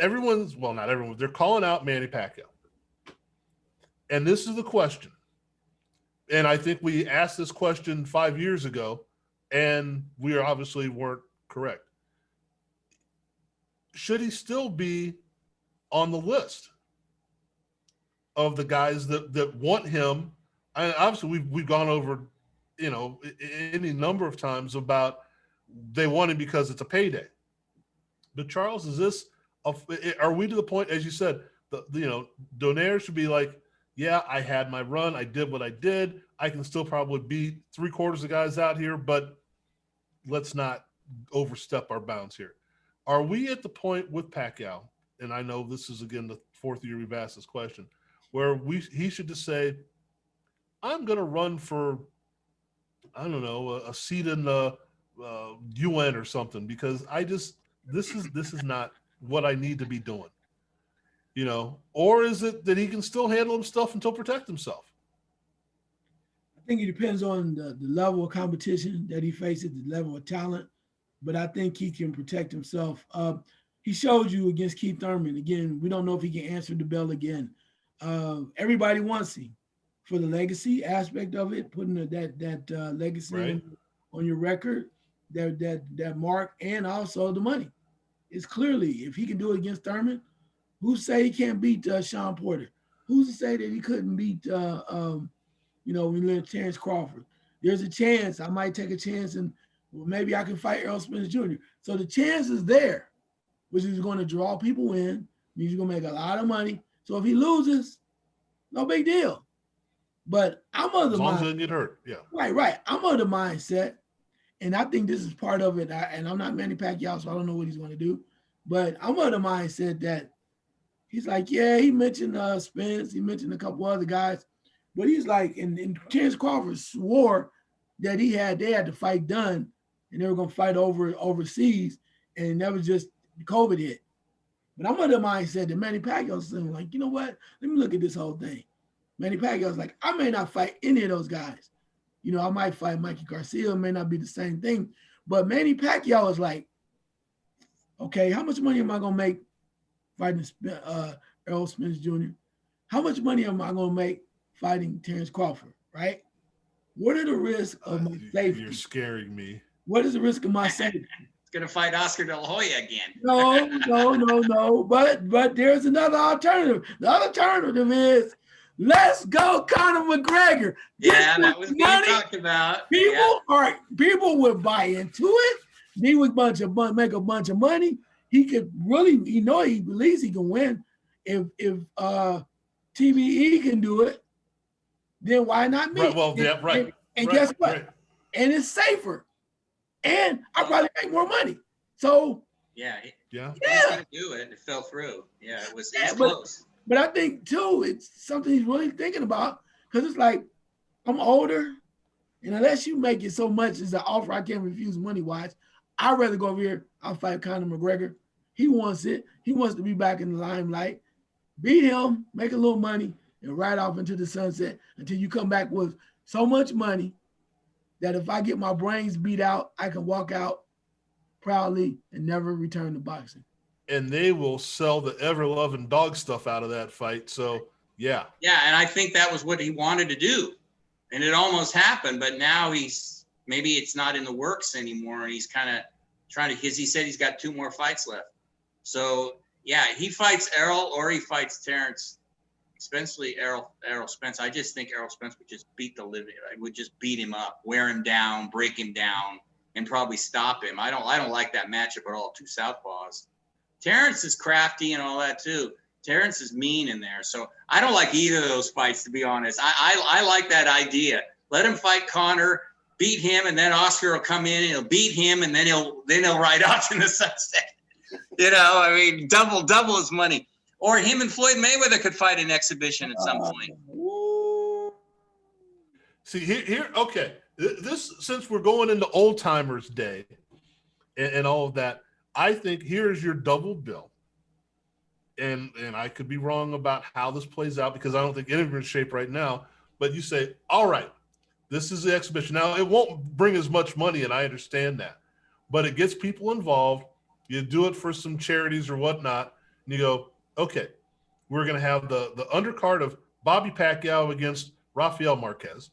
not everyone, they're calling out Manny Pacquiao. And this is the question. And I think we asked this question 5 years ago, and we obviously weren't correct. Should he still be on the list of the guys that want him? And obviously we've gone over, any number of times about they want him because it's a payday. But Charles, are we to the point, as you said, Donaire should be like, yeah, I had my run. I did what I did. I can still probably beat 3/4 of the guys out here, but let's not overstep our bounds here. Are we at the point with Pacquiao, and I know this is, again, the fourth year we've asked this question, where he should just say, I'm going to run for, I don't know, a seat in the UN or something, because this is not what I need to be doing, or is it that he can still handle himself and still protect himself? I think it depends on the level of competition that he faces, the level of talent, but I think he can protect himself. He showed you against Keith Thurman. Again, we don't know if he can answer the bell again. Everybody wants him for the legacy aspect of it, putting that legacy right on your record, that mark, and also the money. It's clearly, if he can do it against Thurman, who say he can't beat Sean Porter? Who's to say that he couldn't beat, when Terrence Crawford? There's a chance. I might take a chance, and maybe I can fight Errol Spence Jr. So the chance is there, which is going to draw people in, means you're going to make a lot of money. So if he loses, no big deal. But I'm of the as long mindset, as he doesn't get hurt. Yeah. Right. I'm of the mindset, and I think this is part of it. And I'm not Manny Pacquiao, so I don't know what he's going to do. But I'm of the mindset that he's like, yeah, he mentioned Spence, he mentioned a couple other guys, but he's like, and Terrence Crawford swore that they had to fight done, and they were going to fight overseas, and that was just COVID hit. But I'm of the mindset that Manny Pacquiao's like, you know what? Let me look at this whole thing. Manny Pacquiao's like, I may not fight any of those guys. I might fight Mikey Garcia. It may not be the same thing. But Manny Pacquiao is like, okay, how much money am I going to make fighting Errol Spence Jr.? How much money am I going to make fighting Terrence Crawford, right? What are the risks of my safety? You're scaring me. What is the risk of my safety? Going to fight Oscar De La Hoya again. No. But there's another alternative. The other alternative is, let's go Conor McGregor. Yeah, that was being talked about. People would buy into it. He would make a bunch of money. He could really, he believes he can win. If TBE can do it, then why not me? Right, well, yeah, right. And guess what? Right. And it's safer. And I probably make more money. So he was going to do it. It fell through. Yeah, it was close. But I think too, it's something he's really thinking about, because it's like, I'm older, and unless you make it so much as an offer I can't refuse money-wise, I'd rather go over here. I'll fight Conor McGregor. He wants it. He wants to be back in the limelight. Beat him, make a little money, and ride off into the sunset until you come back with so much money that if I get my brains beat out, I can walk out proudly and never return to boxing. And they will sell the ever-loving dog stuff out of that fight. So, yeah. Yeah, and I think that was what he wanted to do. And it almost happened, but now maybe it's not in the works anymore, and he's kind of trying to, because he said he's got 2 more fights left. So, yeah, he fights Errol or he fights Terrence. Especially Errol Spence. I just think Errol Spence would just beat him up, wear him down, break him down, and probably stop him. I don't like that matchup at all. 2 southpaws. Terrence is crafty and all that too. Terrence is mean in there. So I don't like either of those fights, to be honest. I like that idea. Let him fight Conor, beat him, and then Oscar will come in and he'll beat him, and then he'll ride off in the sunset. Double his money. Or him and Floyd Mayweather could fight an exhibition at some point. See, here, okay. This, since we're going into Old Timers Day and all of that, I think here's your double bill. And I could be wrong about how this plays out, because I don't think any of them are in shape right now. But you say, all right, this is the exhibition. Now, it won't bring as much money, and I understand that. But it gets people involved. You do it for some charities or whatnot, and you go, okay, we're going to have the undercard of Bobby Pacquiao against Rafael Marquez.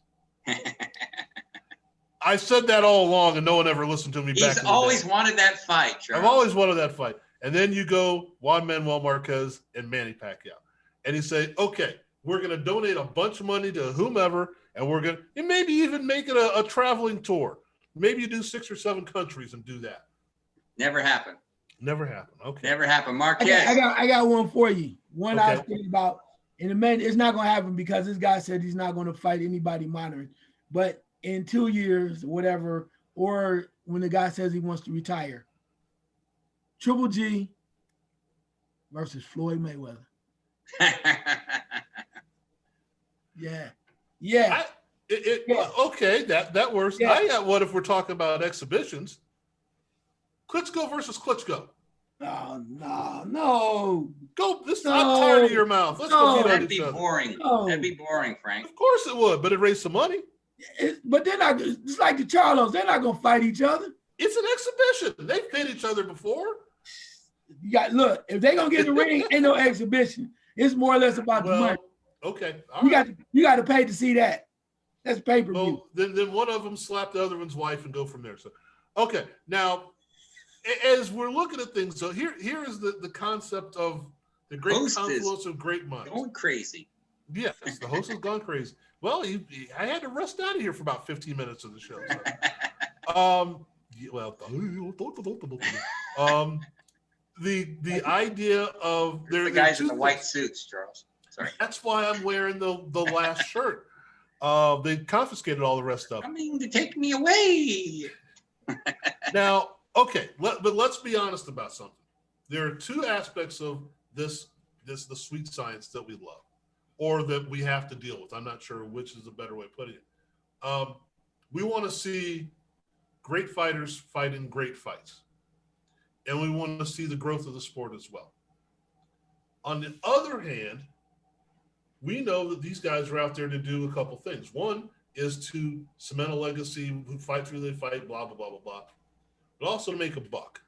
I said that all along, and no one ever listened to me. He's always wanted that fight, Charles. I've always wanted that fight. And then you go Juan Manuel Marquez and Manny Pacquiao. And you say, okay, we're going to donate a bunch of money to whomever, and we're going to maybe even make it a traveling tour. Maybe you do 6 or 7 countries and do that. Never happened. Never happened. Okay. Never happened. Marquez. I got one for you. One I was thinking about. In a minute, it's not going to happen because this guy said he's not going to fight anybody modern. But in 2 years, whatever, or when the guy says he wants to retire. Triple G versus Floyd Mayweather. Yeah. Yeah. Yeah. Okay, that works. Yeah. I got what if we're talking about exhibitions? Klitschko versus Klitschko. No. Go. No. I'm tired of your mouth. Let's go beat on That'd each be other. boring. No. That'd be boring, Frank. Of course it would, but it raised some money. But they're not. It's like the Charlos. They're not gonna fight each other. It's an exhibition. They've hit each other before. You got look. If they gonna get in the ring, ain't no exhibition. It's more or less about the money. Okay. You got to pay to see that. That's pay-per-view. Well, then one of them slap the other one's wife and go from there. So, okay. Now, as we're looking at things, so here is the concept of the great confluence of great minds. Going crazy. Yes, the host has gone crazy. Well, I had to rust out of here for about 15 minutes of the show. So. The idea of the guys in the white suits, Charles. Sorry. That's why I'm wearing the last shirt. They confiscated all the rest of it. Coming to take me away. Now, okay, but let's be honest about something. There are two aspects of the sweet science that we love, or that we have to deal with. I'm not sure which is a better way of putting it. We want to see great fighters fighting great fights, and we want to see the growth of the sport as well. On the other hand, we know that these guys are out there to do a couple things. One is to cement a legacy, who fight through they fight, blah, blah, blah, blah, blah, but also to make a buck.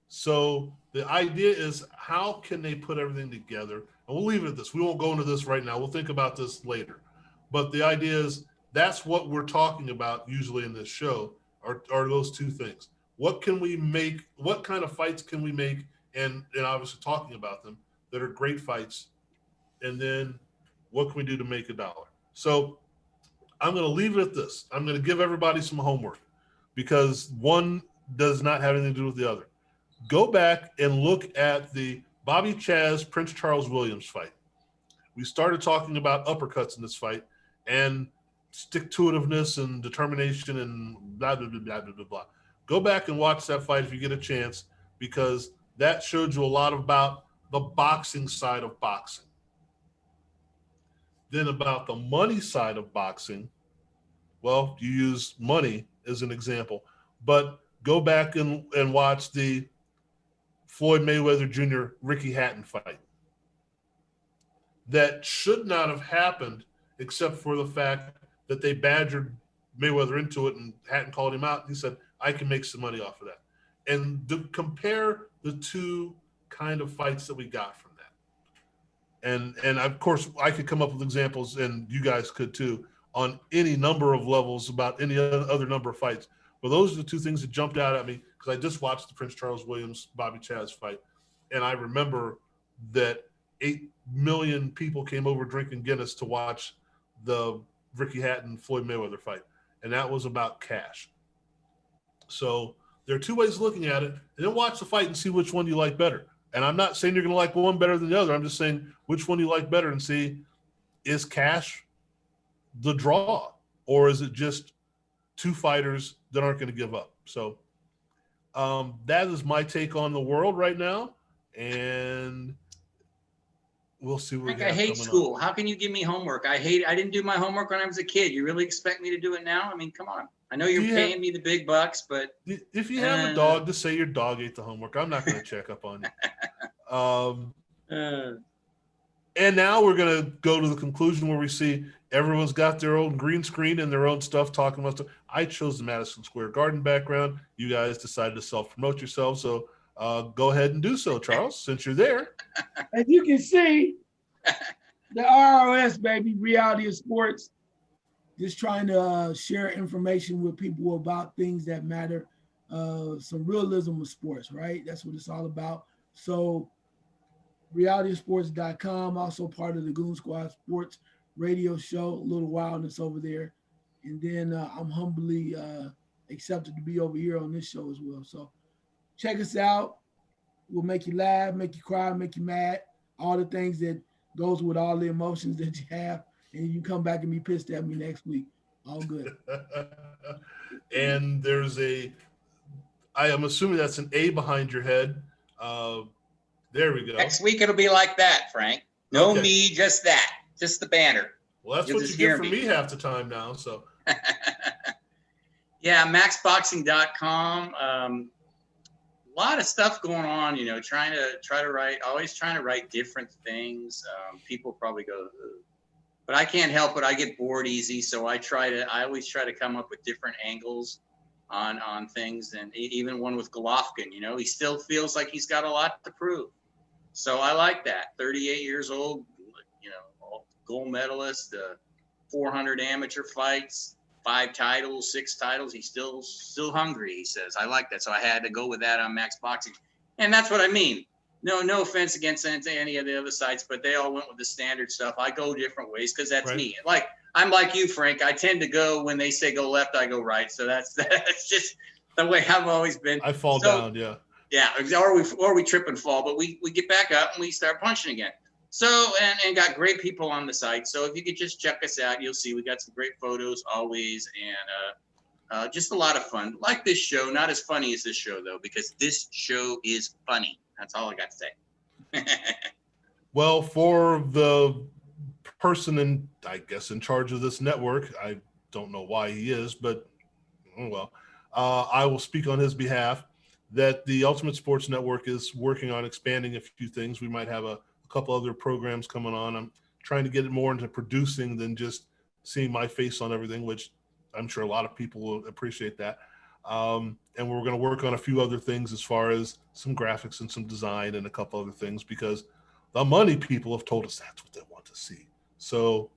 So the idea is, how can they put everything together? And we'll leave it at this. We won't go into this right now. We'll think about this later. But the idea is, that's what we're talking about usually in this show, are those two things. What can we make? What kind of fights can we make? And obviously talking about them that are great fights. And then what can we do to make $1? So I'm going to leave it at this. I'm going to give everybody some homework, because one does not have anything to do with the other. Go back and look at the Bobby Chaz, Prince Charles Williams fight. We started talking about uppercuts in this fight and stick-to-itiveness and determination and blah, blah, blah, blah, blah, blah, blah. Go back and watch that fight if you get a chance, because that showed you a lot about the boxing side of boxing. Then about the money side of boxing, well, you use money as an example, but go back and watch the Floyd Mayweather Jr. Ricky Hatton fight. That should not have happened, except for the fact that they badgered Mayweather into it, and Hatton called him out. He said, I can make some money off of that. And to compare the two kind of fights that we got from that. And of course, I could come up with examples, and you guys could too, on any number of levels about any other number of fights. But those are the two things that jumped out at me, because I just watched the Prince Charles Williams Bobby Chaz fight, and I remember that 8 million people came over drinking Guinness to watch the Ricky Hatton Floyd Mayweather fight, and that was about cash. So there are two ways of looking at it, and then watch the fight and see which one you like better. And I'm not saying you're going to like one better than the other. I'm just saying which one you like better, and see, is cash the draw, or is it just two fighters that aren't going to give up? So that is my take on the world right now, and we'll see what we I hate school. How can you give me homework? I didn't do my homework when I was a kid. You really expect me to do it now? I mean, come on. I know you're paying me the big bucks, but if you have a dog, just say your dog ate the homework. I'm not going to check up on you. And now we're going to go to the conclusion where we see everyone's got their own green screen and their own stuff talking about stuff. I chose the Madison Square Garden background. You guys decided to self-promote yourselves, so go ahead and do so, Charles, since you're there. As you can see, the ROS, baby, Reality of Sports, just trying to share information with people about things that matter, some realism of sports, right? That's what it's all about. So realityofsports.com, also part of the Goon Squad Sports radio show, a little wildness over there. And then I'm humbly accepted to be over here on this show as well. So check us out. We'll make you laugh, make you cry, make you mad, all the things that goes with all the emotions that you have. And you come back and be pissed at me next week. All good. And I am assuming that's an A behind your head. There we go. Next week it'll be like that, Frank. No Okay. me, just that. Just the banner. Well, that's You'll what you just get hear from me half the time now. So Yeah, maxboxing.com. A lot of stuff going on, you know, always trying to write different things. People probably go, ugh. But I can't help it. I get bored easy. So I always try to come up with different angles on things. And even one with Golovkin, you know, he still feels like he's got a lot to prove. So I like that. 38 years old, you know, gold medalist, 400 amateur fights, 5 titles, 6 titles. He's still hungry, he says. I like that. So I had to go with that on Max Boxing. And that's what I mean. No offense against any of the other sites, but they all went with the standard stuff. I go different ways because that's me. Like, I'm like you, Frank. I tend to go, when they say go left, I go right. So that's just the way I've always been. I fall down, yeah. Yeah, or we trip and fall, but we get back up and we start punching again. So, and got great people on the site. So if you could just check us out, you'll see we got some great photos always, and just a lot of fun. Like this show, not as funny as this show though, because this show is funny. That's all I got to say. Well, for the person I guess in charge of this network, I don't know why he is, but oh well, I will speak on his behalf that the Ultimate Sports Network is working on expanding a few things. We might have a couple other programs coming on. I'm trying to get it more into producing than just seeing my face on everything, which I'm sure a lot of people will appreciate that. And we're going to work on a few other things as far as some graphics and some design and a couple other things, because the money people have told us that's what they want to see. So